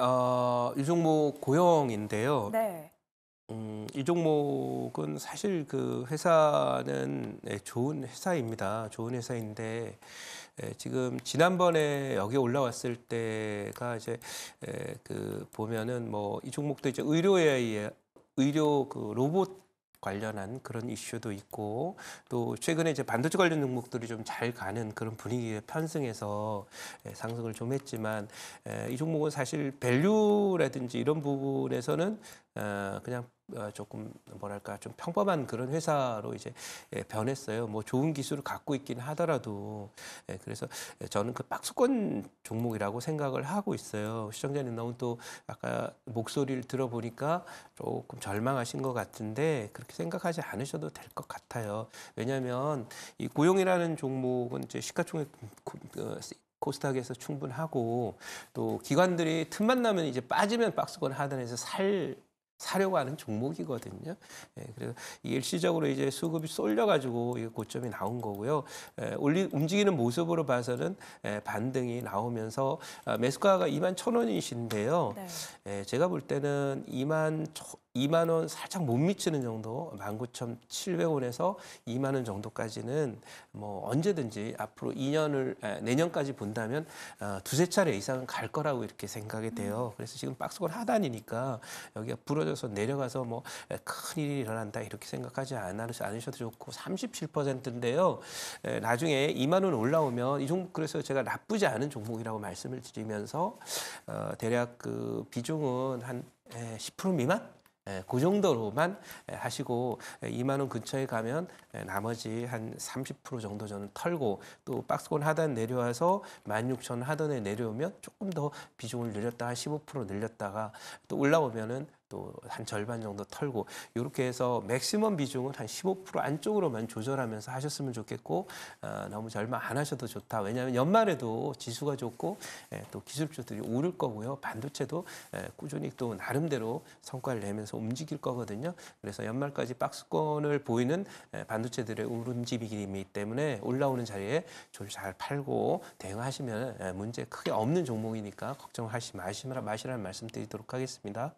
이 종목 고영인데요. 네. 이 종목은 사실 그 회사는 좋은 회사입니다. 좋은 회사인데 지금 지난번에 여기 올라왔을 때가 이제 그 보면은 뭐 이 종목도 이제 의료 그 로봇 관련한 그런 이슈도 있고 또 최근에 이제 반도체 관련 종목들이 좀 잘 가는 그런 분위기에 편승해서 상승을 좀 했지만 이 종목은 사실 밸류라든지 이런 부분에서는 그냥 조금 뭐랄까 좀 평범한 그런 회사로 이제 변했어요. 뭐 좋은 기술을 갖고 있긴 하더라도 그래서 저는 그 박스권 종목이라고 생각을 하고 있어요. 시청자님 너무 또 아까 목소리를 들어보니까 조금 절망하신 것 같은데 그렇게 생각하지 않으셔도 될 것 같아요. 왜냐하면 이 고용이라는 종목은 이제 시가총액 코스닥에서 충분하고 또 기관들이 틈만 나면 이제 빠지면 박스권 하단에서 사려고 하는 종목이거든요. 그래서 일시적으로 이제 수급이 쏠려가지고 이 고점이 나온 거고요. 움직이는 모습으로 봐서는 반등이 나오면서 매수가가 21,000원이신데요. 네. 제가 볼 때는 2만 원 살짝 못 미치는 정도, 19,700원에서 2만 원 정도까지는 뭐 언제든지 앞으로 내년까지 본다면 두세 차례 이상은 갈 거라고 이렇게 생각이 돼요. 그래서 지금 박스권 하단이니까 여기가 부러져서 내려가서 뭐 큰 일이 일어난다 이렇게 생각하지 않으셔도 좋고 37%인데요. 나중에 2만 원 올라오면 이 종목 그래서 제가 나쁘지 않은 종목이라고 말씀을 드리면서 대략 그 비중은 한 10% 미만? 그 정도로만 하시고 2만 원 근처에 가면 나머지 한 30% 정도 저는 털고 또 박스권 하단 내려와서 16,000 하단에 내려오면 조금 더 비중을 늘렸다가 한 15% 늘렸다가 또 올라오면은 또 한 절반 정도 털고 이렇게 해서 맥시멈 비중은 한 15% 안쪽으로만 조절하면서 하셨으면 좋겠고 너무 절망 안 하셔도 좋다. 왜냐하면 연말에도 지수가 좋고 또 기술주들이 오를 거고요. 반도체도 꾸준히 또 나름대로 성과를 내면서 움직일 거거든요. 그래서 연말까지 박스권을 보이는 반도체들의 움직임이기 때문에 올라오는 자리에 잘 팔고 대응하시면 문제 크게 없는 종목이니까 걱정하지 마시라는 말씀 드리도록 하겠습니다.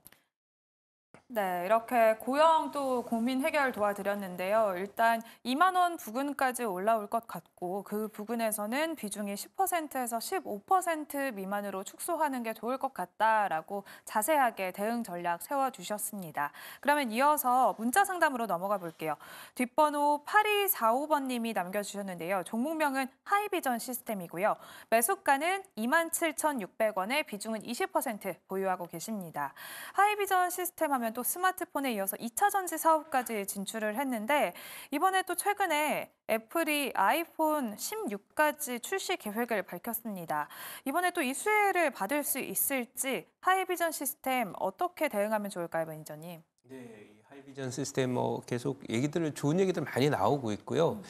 네, 이렇게 고영 또 고민 해결 도와드렸는데요. 일단 2만 원 부근까지 올라올 것 같고 그 부근에서는 비중이 10%에서 15% 미만으로 축소하는 게 좋을 것 같다라고 자세하게 대응 전략 세워주셨습니다. 그러면 이어서 문자 상담으로 넘어가 볼게요. 뒷번호 8245번님이 남겨주셨는데요. 종목명은 하이비전 시스템이고요. 매수가는 27,600원에 비중은 20% 보유하고 계십니다. 하이비전 시스템 하면 또 스마트폰에 이어서 2차 전지 사업까지 진출을 했는데 이번에 또 최근에 애플이 아이폰 16까지 출시 계획을 밝혔습니다. 이번에 또 이 수혜를 받을 수 있을지 하이비전 시스템 어떻게 대응하면 좋을까요, 매니저님? 네, 이 하이비전 시스템 뭐 계속 좋은 얘기들 많이 나오고 있고요.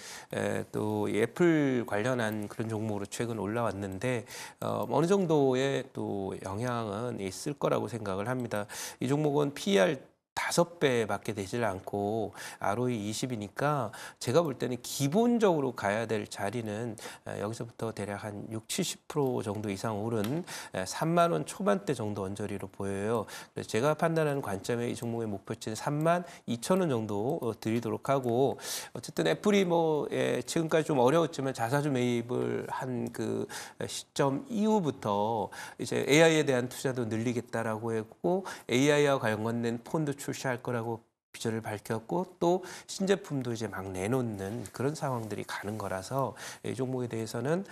또 애플 관련한 그런 종목으로 최근 올라왔는데 어느 정도의 또 영향은 있을 거라고 생각을 합니다. 이 종목은 PER 5배밖에 되질 않고 ROE 20이니까 제가 볼 때는 기본적으로 가야 될 자리는 여기서부터 대략 한 60-70% 정도 이상 오른 3만 원 초반대 정도 언저리로 보여요. 그래서 제가 판단하는 관점에 이 종목의 목표치는 3만 2천 원 정도 드리도록 하고 어쨌든 애플이 뭐 지금까지 좀 어려웠지만 자사주 매입을 한 그 시점 이후부터 이제 AI에 대한 투자도 늘리겠다라고 했고 AI와 관련된 폰도 출시할 거라고 비전을 밝혔고 또 신제품도 이제 막 내놓는 그런 상황들이 가는 거라서 이 종목에 대해서는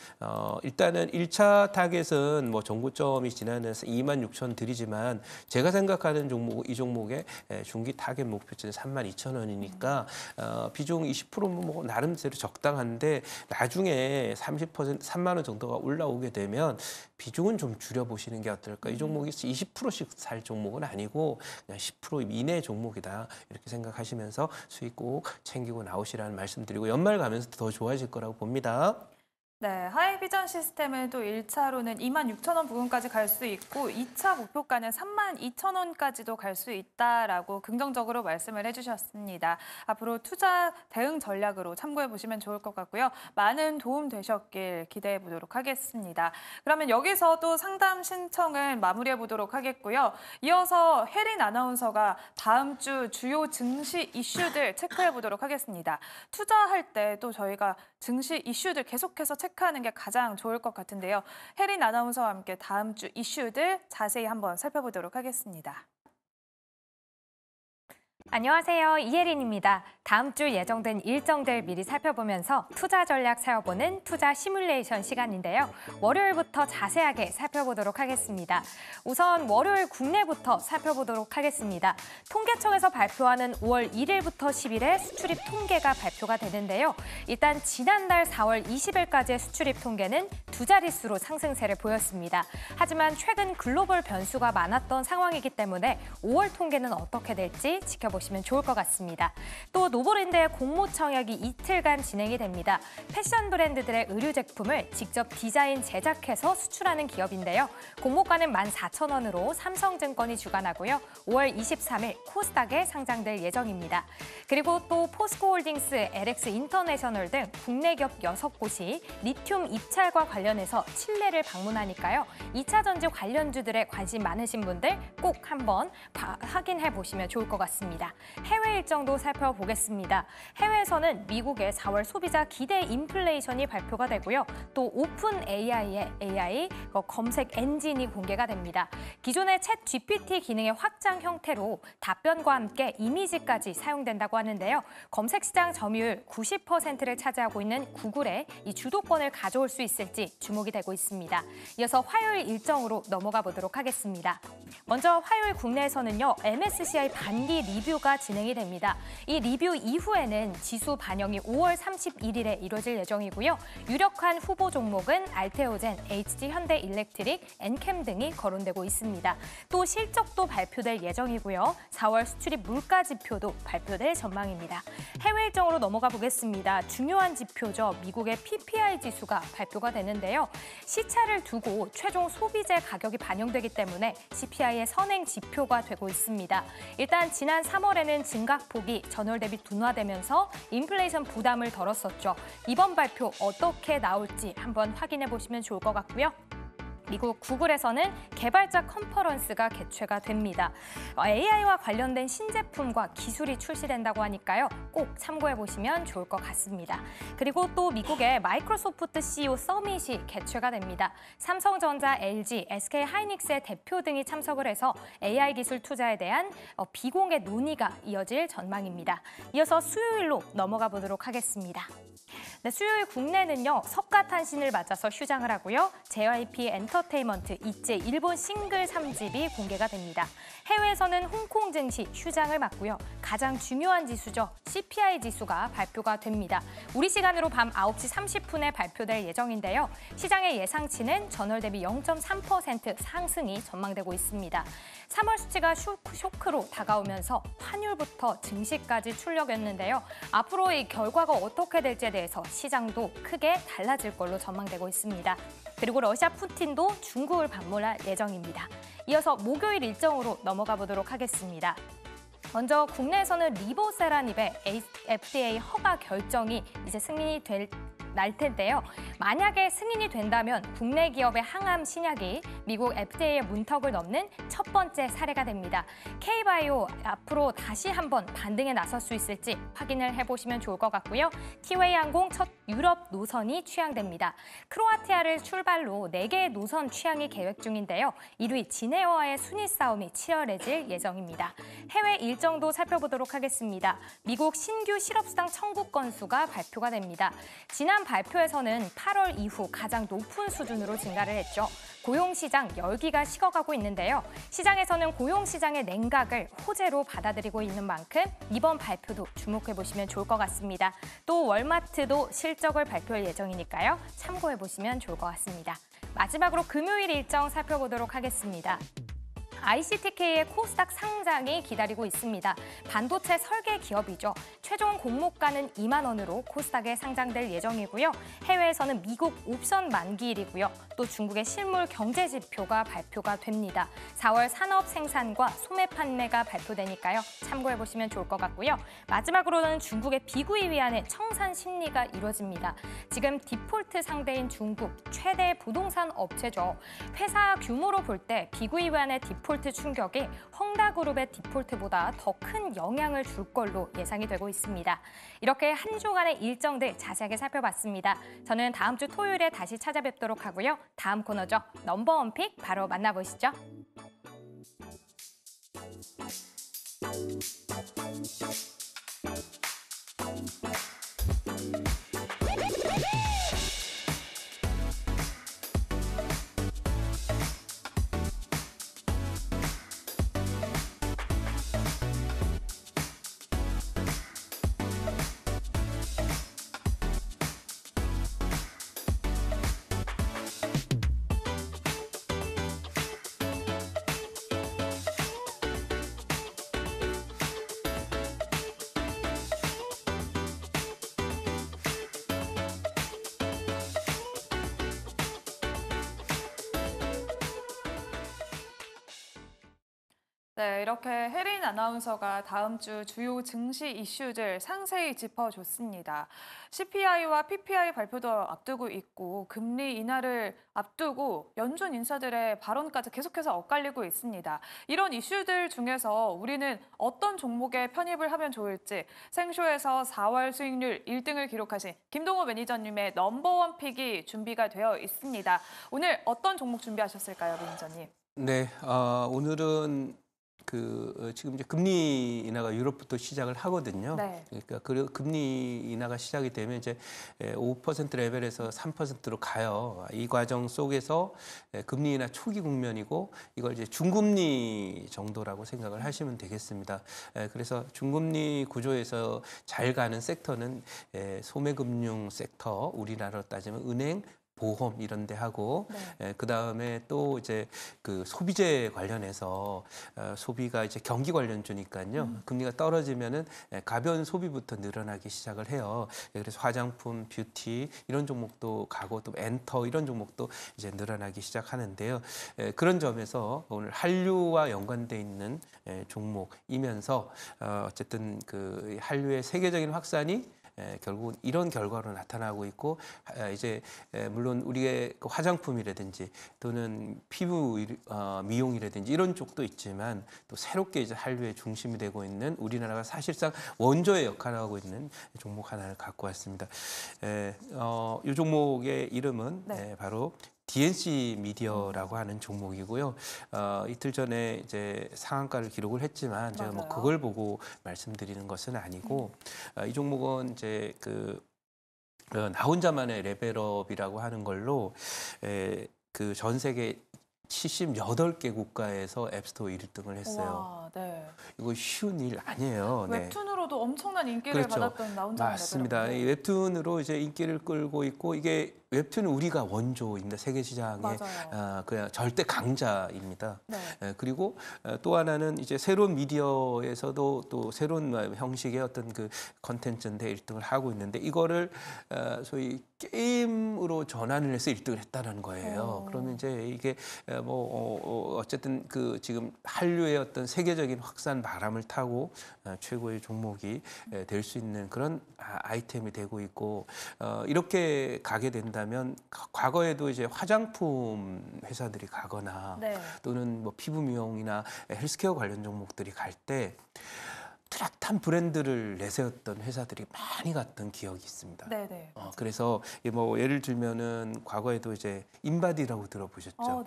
일단은 1차 타겟은 뭐 정고점이 지나면서 26,000 드리지만 제가 생각하는 이 종목의 중기 타겟 목표치는 32,000원이니까 비중 20%면 뭐 나름대로 적당한데 나중에 30% 3만 원 정도가 올라오게 되면 비중은 좀 줄여보시는 게 어떨까. 이 종목이 20%씩 살 종목은 아니고 그냥 10% 이내 종목이다. 이렇게 생각하시면서 수익 꼭 챙기고 나오시라는 말씀드리고 연말 가면서 더 좋아질 거라고 봅니다. 네, 하이비전 시스템은 또 1차로는 26,000원 부근까지 갈 수 있고 2차 목표가는 32,000원까지도 갈 수 있다라고 긍정적으로 말씀을 해주셨습니다. 앞으로 투자 대응 전략으로 참고해 보시면 좋을 것 같고요. 많은 도움 되셨길 기대해 보도록 하겠습니다. 그러면 여기서 또 상담 신청을 마무리해 보도록 하겠고요. 이어서 혜린 아나운서가 다음 주 주요 증시 이슈들 체크해 보도록 하겠습니다. 투자할 때 또 저희가 증시 이슈들 계속해서 체크하는 게 가장 좋을 것 같은데요. 혜린 아나운서와 함께 다음 주 이슈들 자세히 한번 살펴보도록 하겠습니다. 안녕하세요. 이혜린입니다. 다음 주 예정된 일정들 미리 살펴보면서 투자 전략 세워보는 투자 시뮬레이션 시간인데요. 월요일부터 자세하게 살펴보도록 하겠습니다. 우선 월요일 국내부터 살펴보도록 하겠습니다. 통계청에서 발표하는 5월 1일부터 10일에 수출입 통계가 발표가 되는데요. 일단 지난달 4월 20일까지의 수출입 통계는 두 자릿수로 상승세를 보였습니다. 하지만 최근 글로벌 변수가 많았던 상황이기 때문에 5월 통계는 어떻게 될지 지켜보시면 좋을 것 같습니다. 또 노브랜드의 공모 청약이 이틀간 진행이 됩니다. 패션 브랜드들의 의류 제품을 직접 디자인 제작해서 수출하는 기업인데요. 공모가는 14,000원으로 삼성증권이 주관하고요. 5월 23일 코스닥에 상장될 예정입니다. 그리고 또 포스코홀딩스, LX 인터내셔널 등 국내 기업 6곳이 리튬 입찰과 관련해서 칠레를 방문하니까요. 2차 전지 관련주들에 관심 많으신 분들 꼭 한번 확인해 보시면 좋을 것 같습니다. 해외 일정도 살펴보겠습니다. 해외에서는 미국의 4월 소비자 기대 인플레이션이 발표가 되고요. 또 오픈 AI의 AI 검색 엔진이 공개가 됩니다. 기존의 챗 GPT 기능의 확장 형태로 답변과 함께 이미지까지 사용된다고 하는데요. 검색 시장 점유율 90%를 차지하고 있는 구글의 이 주도권을 가져올 수 있을지 주목이 되고 있습니다. 이어서 화요일 일정으로 넘어가 보도록 하겠습니다. 먼저 화요일 국내에서는요. MSCI 반기 리뷰가 진행이 됩니다. 이 리뷰 이후에는 지수 반영이 5월 31일에 이뤄질 예정이고요. 유력한 후보 종목은 알테오젠, HG 현대일렉트릭, 엔캠 등이 거론되고 있습니다. 또 실적도 발표될 예정이고요. 4월 수출입 물가 지표도 발표될 전망입니다. 해외 일정으로 넘어가 보겠습니다. 중요한 지표죠. 미국의 PPI 지수가 발표가 되는데요. 시차를 두고 최종 소비재 가격이 반영되기 때문에 CPI의 선행 지표가 되고 있습니다. 일단 지난 3월에는 증가폭이 전월 대비 둔화되면서 인플레이션 부담을 덜었었죠. 이번 발표 어떻게 나올지 한번 확인해 보시면 좋을 것 같고요. 미국 구글에서는 개발자 컨퍼런스가 개최가 됩니다. AI와 관련된 신제품과 기술이 출시된다고 하니까요. 꼭 참고해 보시면 좋을 것 같습니다. 그리고 또 미국의 마이크로소프트 CEO 서밋이 개최가 됩니다. 삼성전자, LG, SK 하이닉스의 대표 등이 참석을 해서 AI 기술 투자에 대한 비공개 논의가 이어질 전망입니다. 이어서 수요일로 넘어가 보도록 하겠습니다. 네, 수요일 국내는요. 석가탄신을 맞아서 휴장을 하고요. JYP 엔터테인먼트 이제 일본 싱글 3집이 공개가 됩니다. 해외에서는 홍콩 증시 휴장을 맞고요. 가장 중요한 지수죠. CPI 지수가 발표가 됩니다. 우리 시간으로 밤 9시 30분에 발표될 예정인데요. 시장의 예상치는 전월 대비 0.3% 상승이 전망되고 있습니다. 3월 수치가 쇼크로 다가오면서 환율부터 증시까지 출력했는데요. 앞으로 이 결과가 어떻게 될지에 대해서 시장도 크게 달라질 걸로 전망되고 있습니다. 그리고 러시아 푸틴도 중국을 방문할 예정입니다. 이어서 목요일 일정으로 넘어가 보도록 하겠습니다. 먼저 국내에서는 리보세라닙의 FDA 허가 결정이 이제 승인이 날 텐데요. 만약에 승인이 된다면 국내 기업의 항암 신약이 미국 FDA의 문턱을 넘는 첫 번째 사례가 됩니다. K바이오 앞으로 다시 한번 반등에 나설 수 있을지 확인을 해보시면 좋을 것 같고요. 티웨이 항공 첫 유럽 노선이 취항됩니다. 크로아티아를 출발로 4개의 노선 취항이 계획 중인데요. 1위 진에어와의 순위 싸움이 치열해질 예정입니다. 해외 일정도 살펴보도록 하겠습니다. 미국 신규 실업수당 청구 건수가 발표가 됩니다. 지난 발표에서는 8월 이후 가장 높은 수준으로 증가를 했죠. 고용시장 열기가 식어가고 있는데요. 시장에서는 고용시장의 냉각을 호재로 받아들이고 있는 만큼 이번 발표도 주목해보시면 좋을 것 같습니다. 또 월마트도 실적을 발표할 예정이니까요. 참고해보시면 좋을 것 같습니다. 마지막으로 금요일 일정 살펴보도록 하겠습니다. ICTK의 코스닥 상장이 기다리고 있습니다. 반도체 설계 기업이죠. 최종 공모가는 2만 원으로 코스닥에 상장될 예정이고요. 해외에서는 미국 옵션 만기일이고요. 또 중국의 실물 경제 지표가 발표가 됩니다. 4월 산업 생산과 소매 판매가 발표되니까요. 참고해보시면 좋을 것 같고요. 마지막으로는 중국의 비구이 위안의 청산 심리가 이루어집니다. 지금 디폴트 상대인 중국 최대 부동산 업체죠. 회사 규모로 볼 때 비구이 위안의 디폴트 충격이 헝다그룹의 디폴트보다 더 큰 영향을 줄 걸로 예상이 되고 있습니다. 이렇게 한 주간의 일정들 자세하게 살펴봤습니다. 저는 다음 주 토요일에 다시 찾아뵙도록 하고요. 다음 코너죠. 넘버원 픽 바로 만나보시죠. 네, 이렇게 혜린 아나운서가 다음 주 주요 증시 이슈들 상세히 짚어줬습니다. CPI와 PPI 발표도 앞두고 있고 금리 인하를 앞두고 연준 인사들의 발언까지 계속해서 엇갈리고 있습니다. 이런 이슈들 중에서 우리는 어떤 종목에 편입을 하면 좋을지 생쇼에서 4월 수익률 1등을 기록하신 김동호 매니저님의 넘버원 픽이 준비가 되어 있습니다. 오늘 어떤 종목 준비하셨을까요, 매니저님? 네, 오늘은 지금 이제 금리 인하가 유럽부터 시작을 하거든요. 네. 그러니까 금리 인하가 시작이 되면 이제 5% 레벨에서 3%로 가요. 이 과정 속에서 금리 인하 초기 국면이고 이걸 이제 중금리 정도라고 생각을 하시면 되겠습니다. 그래서 중금리 구조에서 잘 가는 섹터는 소매금융 섹터, 우리나라로 따지면 은행, 보험 이런 데 하고 그다음에 또 이제 소비재 관련해서 소비가 이제 경기 관련주니까요. 금리가 떨어지면은 가벼운 소비부터 늘어나기 시작을 해요. 그래서 화장품, 뷰티 이런 종목도 가고 또 엔터 이런 종목도 이제 늘어나기 시작하는데요. 그런 점에서 오늘 한류와 연관돼 있는 종목이면서 어쨌든 한류의 세계적인 확산이 결국은 이런 결과로 나타나고 있고 이제 물론 우리의 화장품이라든지 또는 피부 미용이라든지 이런 쪽도 있지만 또 새롭게 이제 한류의 중심이 되고 있는 우리나라가 사실상 원조의 역할을 하고 있는 종목 하나를 갖고 왔습니다. 이 종목의 이름은 바로 DNC 미디어라고 하는 종목이고요. 이틀 전에 이제 상한가를 기록을 했지만 제가 뭐 그걸 보고 말씀드리는 것은 아니고 이 종목은 이제 나 혼자만의 레벨업이라고 하는 걸로 전 세계 78개 국가에서 앱스토어 1등을 했어요. 와, 네. 이거 쉬운 일 아니에요. 웹툰으로도 엄청난 인기를 그렇죠. 받았던 나 혼자만의 맞습니다. 이 웹툰으로 이제 인기를 끌고 있고 이게 웹툰은 우리가 원조입니다. 세계 시장의 그냥 절대 강자입니다. 그리고 또 하나는 이제 새로운 미디어에서도 또 새로운 형식의 어떤 컨텐츠인데 1등을 하고 있는데 이거를 소위 게임으로 전환을 해서 1등을 했다는 거예요. 그러면 이제 이게 어쨌든 지금 한류의 어떤 세계적인 확산 바람을 타고 최고의 종목이 될 수 있는 그런 아이템이 되고 있고 이렇게 가게 된다면 과거에도 이제 화장품 회사들이 가거나 또는 뭐 피부 미용이나 헬스케어 관련 종목들이 갈 때 뚜렷한 브랜드를 내세웠던 회사들이 많이 갔던 기억이 있습니다. 그래서 뭐 예를 들면은 과거에도 이제 인바디라고 들어보셨죠?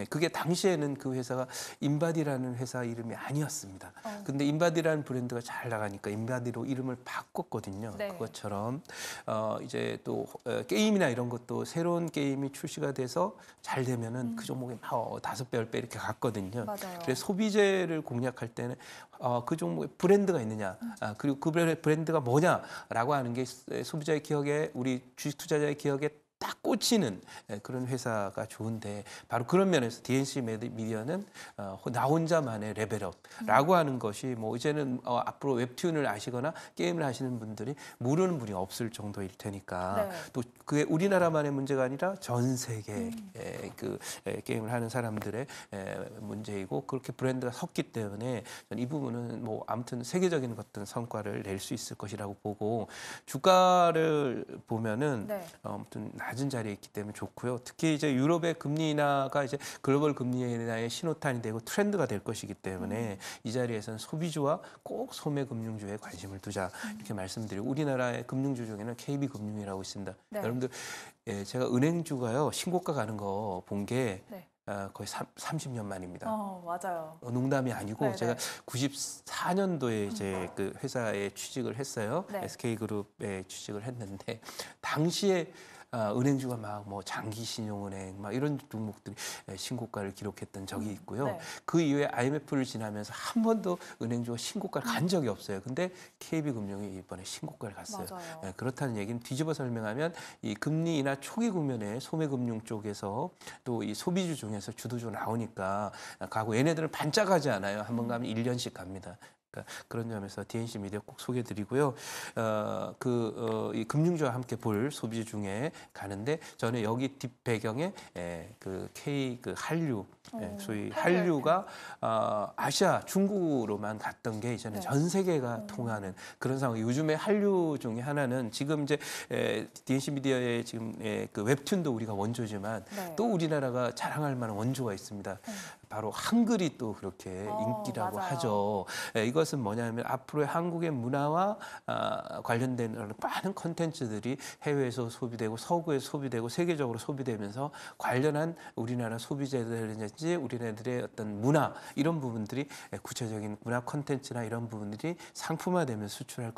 그게 당시에는 그 회사가 인바디라는 회사 이름이 아니었습니다. 근데 인바디라는 브랜드가 잘 나가니까 인바디로 이름을 바꿨거든요. 그것처럼 이제 또 게임이나 이런 것도 새로운 게임이 출시가 돼서 잘 되면은 그 종목이 막 5배, 10배 이렇게 갔거든요. 그래서 소비재를 공략할 때는 그 종목의 브랜드가 있느냐, 그리고 그 브랜드가 뭐냐라고 하는 게 소비자의 기억에 우리 주식 투자자의 기억에 딱 꽂히는 그런 회사가 좋은데 바로 그런 면에서 DNC 미디어는 나 혼자만의 레벨업라고 하는 것이 뭐 이제는 앞으로 웹툰을 아시거나 게임을 하시는 분들이 모르는 분이 없을 정도일 테니까 또 그게 우리나라만의 문제가 아니라 전 세계 게임을 하는 사람들의 문제이고 그렇게 브랜드가 섰기 때문에 이 부분은 뭐 아무튼 세계적인 어떤 성과를 낼 수 있을 것이라고 보고 주가를 보면은 아무튼 낮은 자리에 있기 때문에 좋고요. 특히 이제 유럽의 금리 인하가 이제 글로벌 금리 인하의 신호탄이 되고 트렌드가 될 것이기 때문에 이 자리에서는 소비주와 꼭 소매 금융주에 관심을 두자 이렇게 말씀드리고 우리나라의 금융주 중에는 KB금융이라고 있습니다. 여러분들 제가 은행주가요 신고가 가는 거 본 게 거의 30년 만입니다. 맞아요. 농담이 아니고 네네. 제가 94년도에 이제 그 회사에 취직을 했어요. 네. SK그룹에 취직을 했는데 당시에 은행주가 막 뭐 장기신용은행 막 이런 종목들이 신고가를 기록했던 적이 있고요. 네. 그 이후에 IMF를 지나면서 한 번도 은행주가 신고가를 간 적이 없어요. 근데 KB금융이 이번에 신고가를 갔어요. 맞아요. 그렇다는 얘기는 뒤집어 설명하면 이 금리 인하 초기 국면에 소매금융 쪽에서 또 이 소비주 중에서 주도주가 나오니까 가고 얘네들은 반짝하지 않아요. 한 번 가면 1년씩 갑니다. 그러니까 그런 점에서 DNC 미디어 꼭 소개드리고요. 이 금융주와 함께 볼 소비주 중에 가는데 저는 여기 뒷 배경에 그 한류, 소위 한류가 아시아, 중국으로만 갔던 게 이제는 전 세계가 통하는 그런 상황. 요즘에 한류 중에 하나는 지금 이제 DNC 미디어의 지금 그 웹툰도 우리가 원조지만 네. 또 우리나라가 자랑할 만한 원조가 있습니다. 바로 한글이 또 그렇게 인기라고 맞아요. 하죠. 이것은 뭐냐면 앞으로의 한국의 문화와 관련된 많은 콘텐츠들이 해외에서 소비되고 서구에서 소비되고 세계적으로 소비되면서 관련한 우리나라 소비자들이든지 우리나라들의 어떤 문화 이런 부분들이 구체적인 문화 콘텐츠나 이런 부분들이 상품화되면 수출될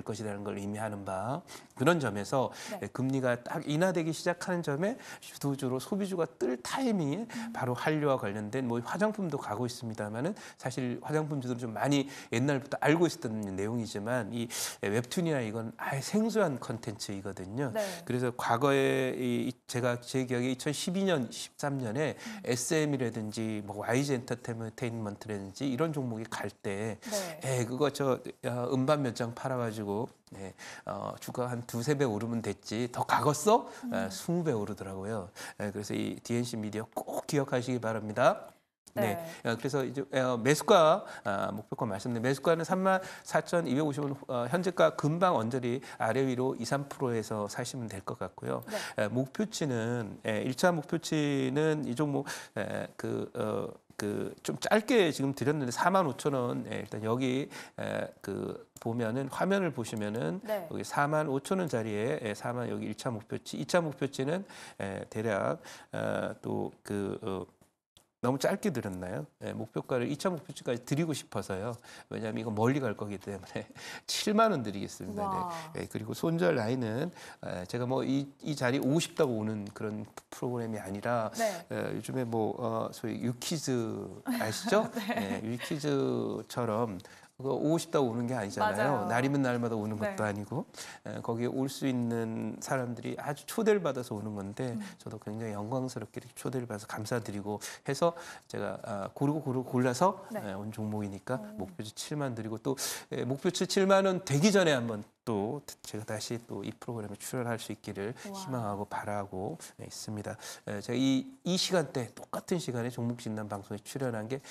것이라는 걸 의미하는 바 그런 점에서 네. 금리가 딱 인하되기 시작하는 점에 주도주로 소비주가 뜰 타이밍에 바로 한류와 관련된 뭐 화장품도 가고 있습니다만은 사실 화장품주들은 좀 많이 옛날부터 알고 있었던 내용이지만 이 웹툰이나 이건 아예 생소한 컨텐츠이거든요. 네. 그래서 과거에 제가 제 기억에 2012년, 13년에 SM이라든지 뭐 YG 엔터테인먼트라든지 이런 종목이 갈 때 그거 음반 몇 장 팔아가지고 주가 한 2~3배 오르면 됐지. 더 가겠어? 20배 오르더라고요. 그래서 이 DNC 미디어 꼭 기억하시기 바랍니다. 네. 그래서 이제 매수가 목표가 말씀드린 매수가는 34,250원 현재가 금방 언저리 아래 위로 2~3%에서 사시면 될 것 같고요. 네. 목표치는 1차 목표치는 이 종목 좀 짧게 지금 드렸는데 45,000원 일단 여기 보면은 화면을 보시면은 네. 여기 45,000원짜리에 여기 1차 목표치, 2차 목표치는 대략 너무 짧게 드렸나요? 목표가를 2차 목표치까지 드리고 싶어서요. 왜냐하면 이거 멀리 갈 거기 때문에 7만 원 드리겠습니다. 네. 그리고 손절 라인은 제가 뭐 이 자리 오고 싶다고 오는 그런 프로그램이 아니라 요즘에 소위 유퀴즈 아시죠? 네. 유퀴즈처럼 오고 싶다고 오는 게 아니잖아요. 맞아요. 날이면 날마다 오는 것도 네. 아니고 거기에 올 수 있는 사람들이 아주 초대를 받아서 오는 건데 저도 굉장히 영광스럽게 이렇게 초대를 받아서 감사드리고 해서 제가 고르고 골라서 온 종목이니까 목표치 7만 드리고 또 목표치 7만 원 되기 전에 한번 또 제가 다시 또 이 프로그램에 출연할 수 있기를 희망하고 바라고 있습니다. 제가 이 시간대 똑같은 시간에 종목 진단 방송에 출연한 게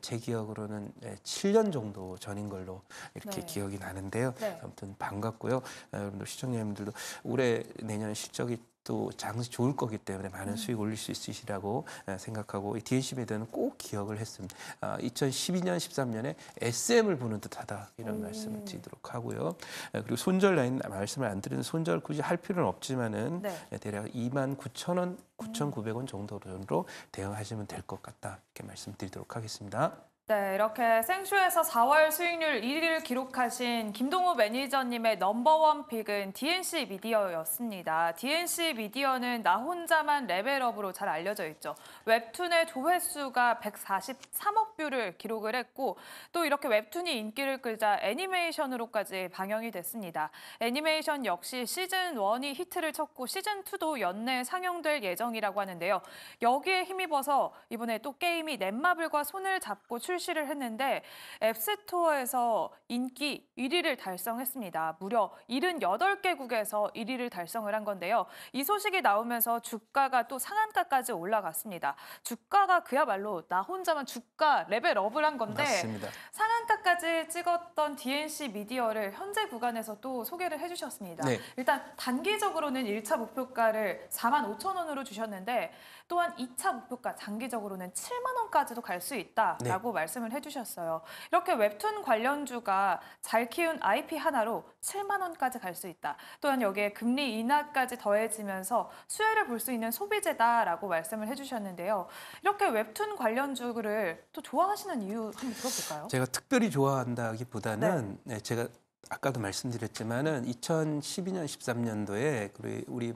제 기억으로는 7년 정도 전인 걸로 이렇게 기억이 나는데요. 아무튼 반갑고요. 여러분들 시청자님들도 올해 내년 실적이 또 장시 좋을 거기 때문에 많은 수익 올릴 수 있으시라고 생각하고 이 DNC 미디어는 꼭 기억을 했습니다. 2012년, 13년에 SM을 보는 듯하다 이런 말씀을 드리도록 하고요. 그리고 손절 라인 말씀을 안 드리는 손절 굳이 할 필요는 없지만은 대략 29,000원, 9,900원 정도로 대응하시면 될 것 같다 이렇게 말씀드리도록 하겠습니다. 네, 이렇게 생쇼에서 4월 수익률 1위를 기록하신 김동우 매니저님의 넘버원 픽은 DNC 미디어였습니다. DNC 미디어는 나 혼자만 레벨업으로 잘 알려져 있죠. 웹툰의 조회수가 143억 뷰를 기록을 했고 또 이렇게 웹툰이 인기를 끌자 애니메이션으로까지 방영이 됐습니다. 애니메이션 역시 시즌1이 히트를 쳤고 시즌2도 연내에 상영될 예정이라고 하는데요. 여기에 힘입어서 이번에 또 게임이 넷마블과 손을 잡고 출시를 했는데 앱스토어에서 인기 1위를 달성했습니다. 무려 78개국에서 1위를 달성을 한 건데요. 이 소식이 나오면서 주가가 또 상한가까지 올라갔습니다. 주가가 그야말로 나 혼자만 주가 레벨업을 한 건데 맞습니다. 상한가 이사까지 찍었던 DNC 미디어를 현재 구간에서 또 소개를 해주셨습니다. 네. 일단 단기적으로는 1차 목표가를 45,000원으로 주셨는데 또한 2차 목표가 장기적으로는 7만 원까지도 갈 수 있다라고 말씀을 해주셨어요. 이렇게 웹툰 관련주가 잘 키운 IP 하나로 7만 원까지 갈 수 있다. 또한 여기에 금리 인하까지 더해지면서 수혜를 볼 수 있는 소비재다라고 말씀을 해주셨는데요. 이렇게 웹툰 관련주를 또 좋아하시는 이유 한번 들어볼까요? 제가 특별히 좋아한다기보다는 제가 아까도 말씀드렸지만은 2012년, 13년도에 우리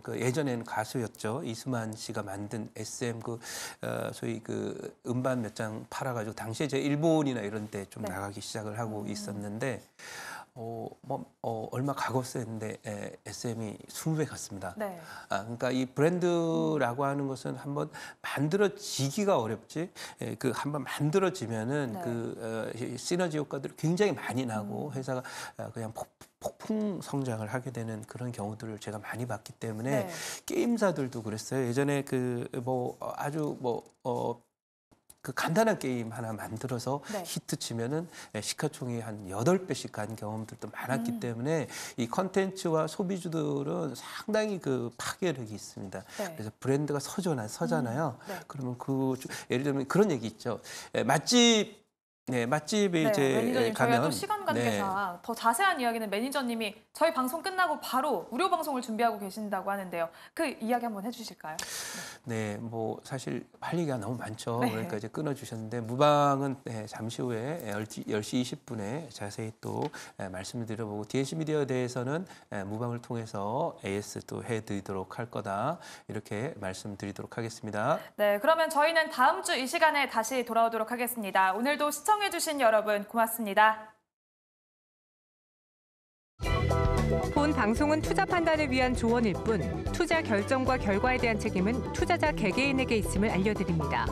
그 예전에는 가수였죠. 이수만 씨가 만든 SM 소위 그 음반 몇 장 팔아가지고 당시에 제 일본이나 이런 데 좀 나가기 시작을 하고 있었는데 얼마 가고 없었는데 SM이 20배 갔습니다. 네. 그러니까 이 브랜드라고 하는 것은 한번 만들어지기가 어렵지, 그 한번 만들어지면은 시너지 효과들이 굉장히 많이 나고 회사가 그냥 폭풍 성장을 하게 되는 그런 경우들을 제가 많이 봤기 때문에 게임사들도 그랬어요. 예전에 그 간단한 게임 하나 만들어서 히트 치면은 시가총이 한 8배씩 간 경험들도 많았기 때문에 이 컨텐츠와 소비주들은 상당히 그 파괴력이 있습니다. 그래서 브랜드가 서잖아요. 그러면 예를 들면 그런 얘기 있죠. 맛집에 이제 매니저님, 저희가 가면 또 시간 관계상 더 자세한 이야기는 매니저님이 저희 방송 끝나고 바로 무료 방송을 준비하고 계신다고 하는데요. 그 이야기 한번 해주실까요? 네, 사실 할 얘기가 너무 많죠. 그러니까 이제 끊어주셨는데 무방은 잠시 후에 10시 20분에 자세히 또 말씀을 드려보고 DNC 미디어에 대해서는 무방을 통해서 AS 또 해드리도록 할 거다 이렇게 말씀드리도록 하겠습니다. 네, 그러면 저희는 다음 주 이 시간에 다시 돌아오도록 하겠습니다. 오늘도 시청해주신 여러분 고맙습니다. 본 방송은 투자 판단을 위한 조언일 뿐 투자 결정과 결과에 대한 책임은 투자자 개개인에게 있음을 알려드립니다.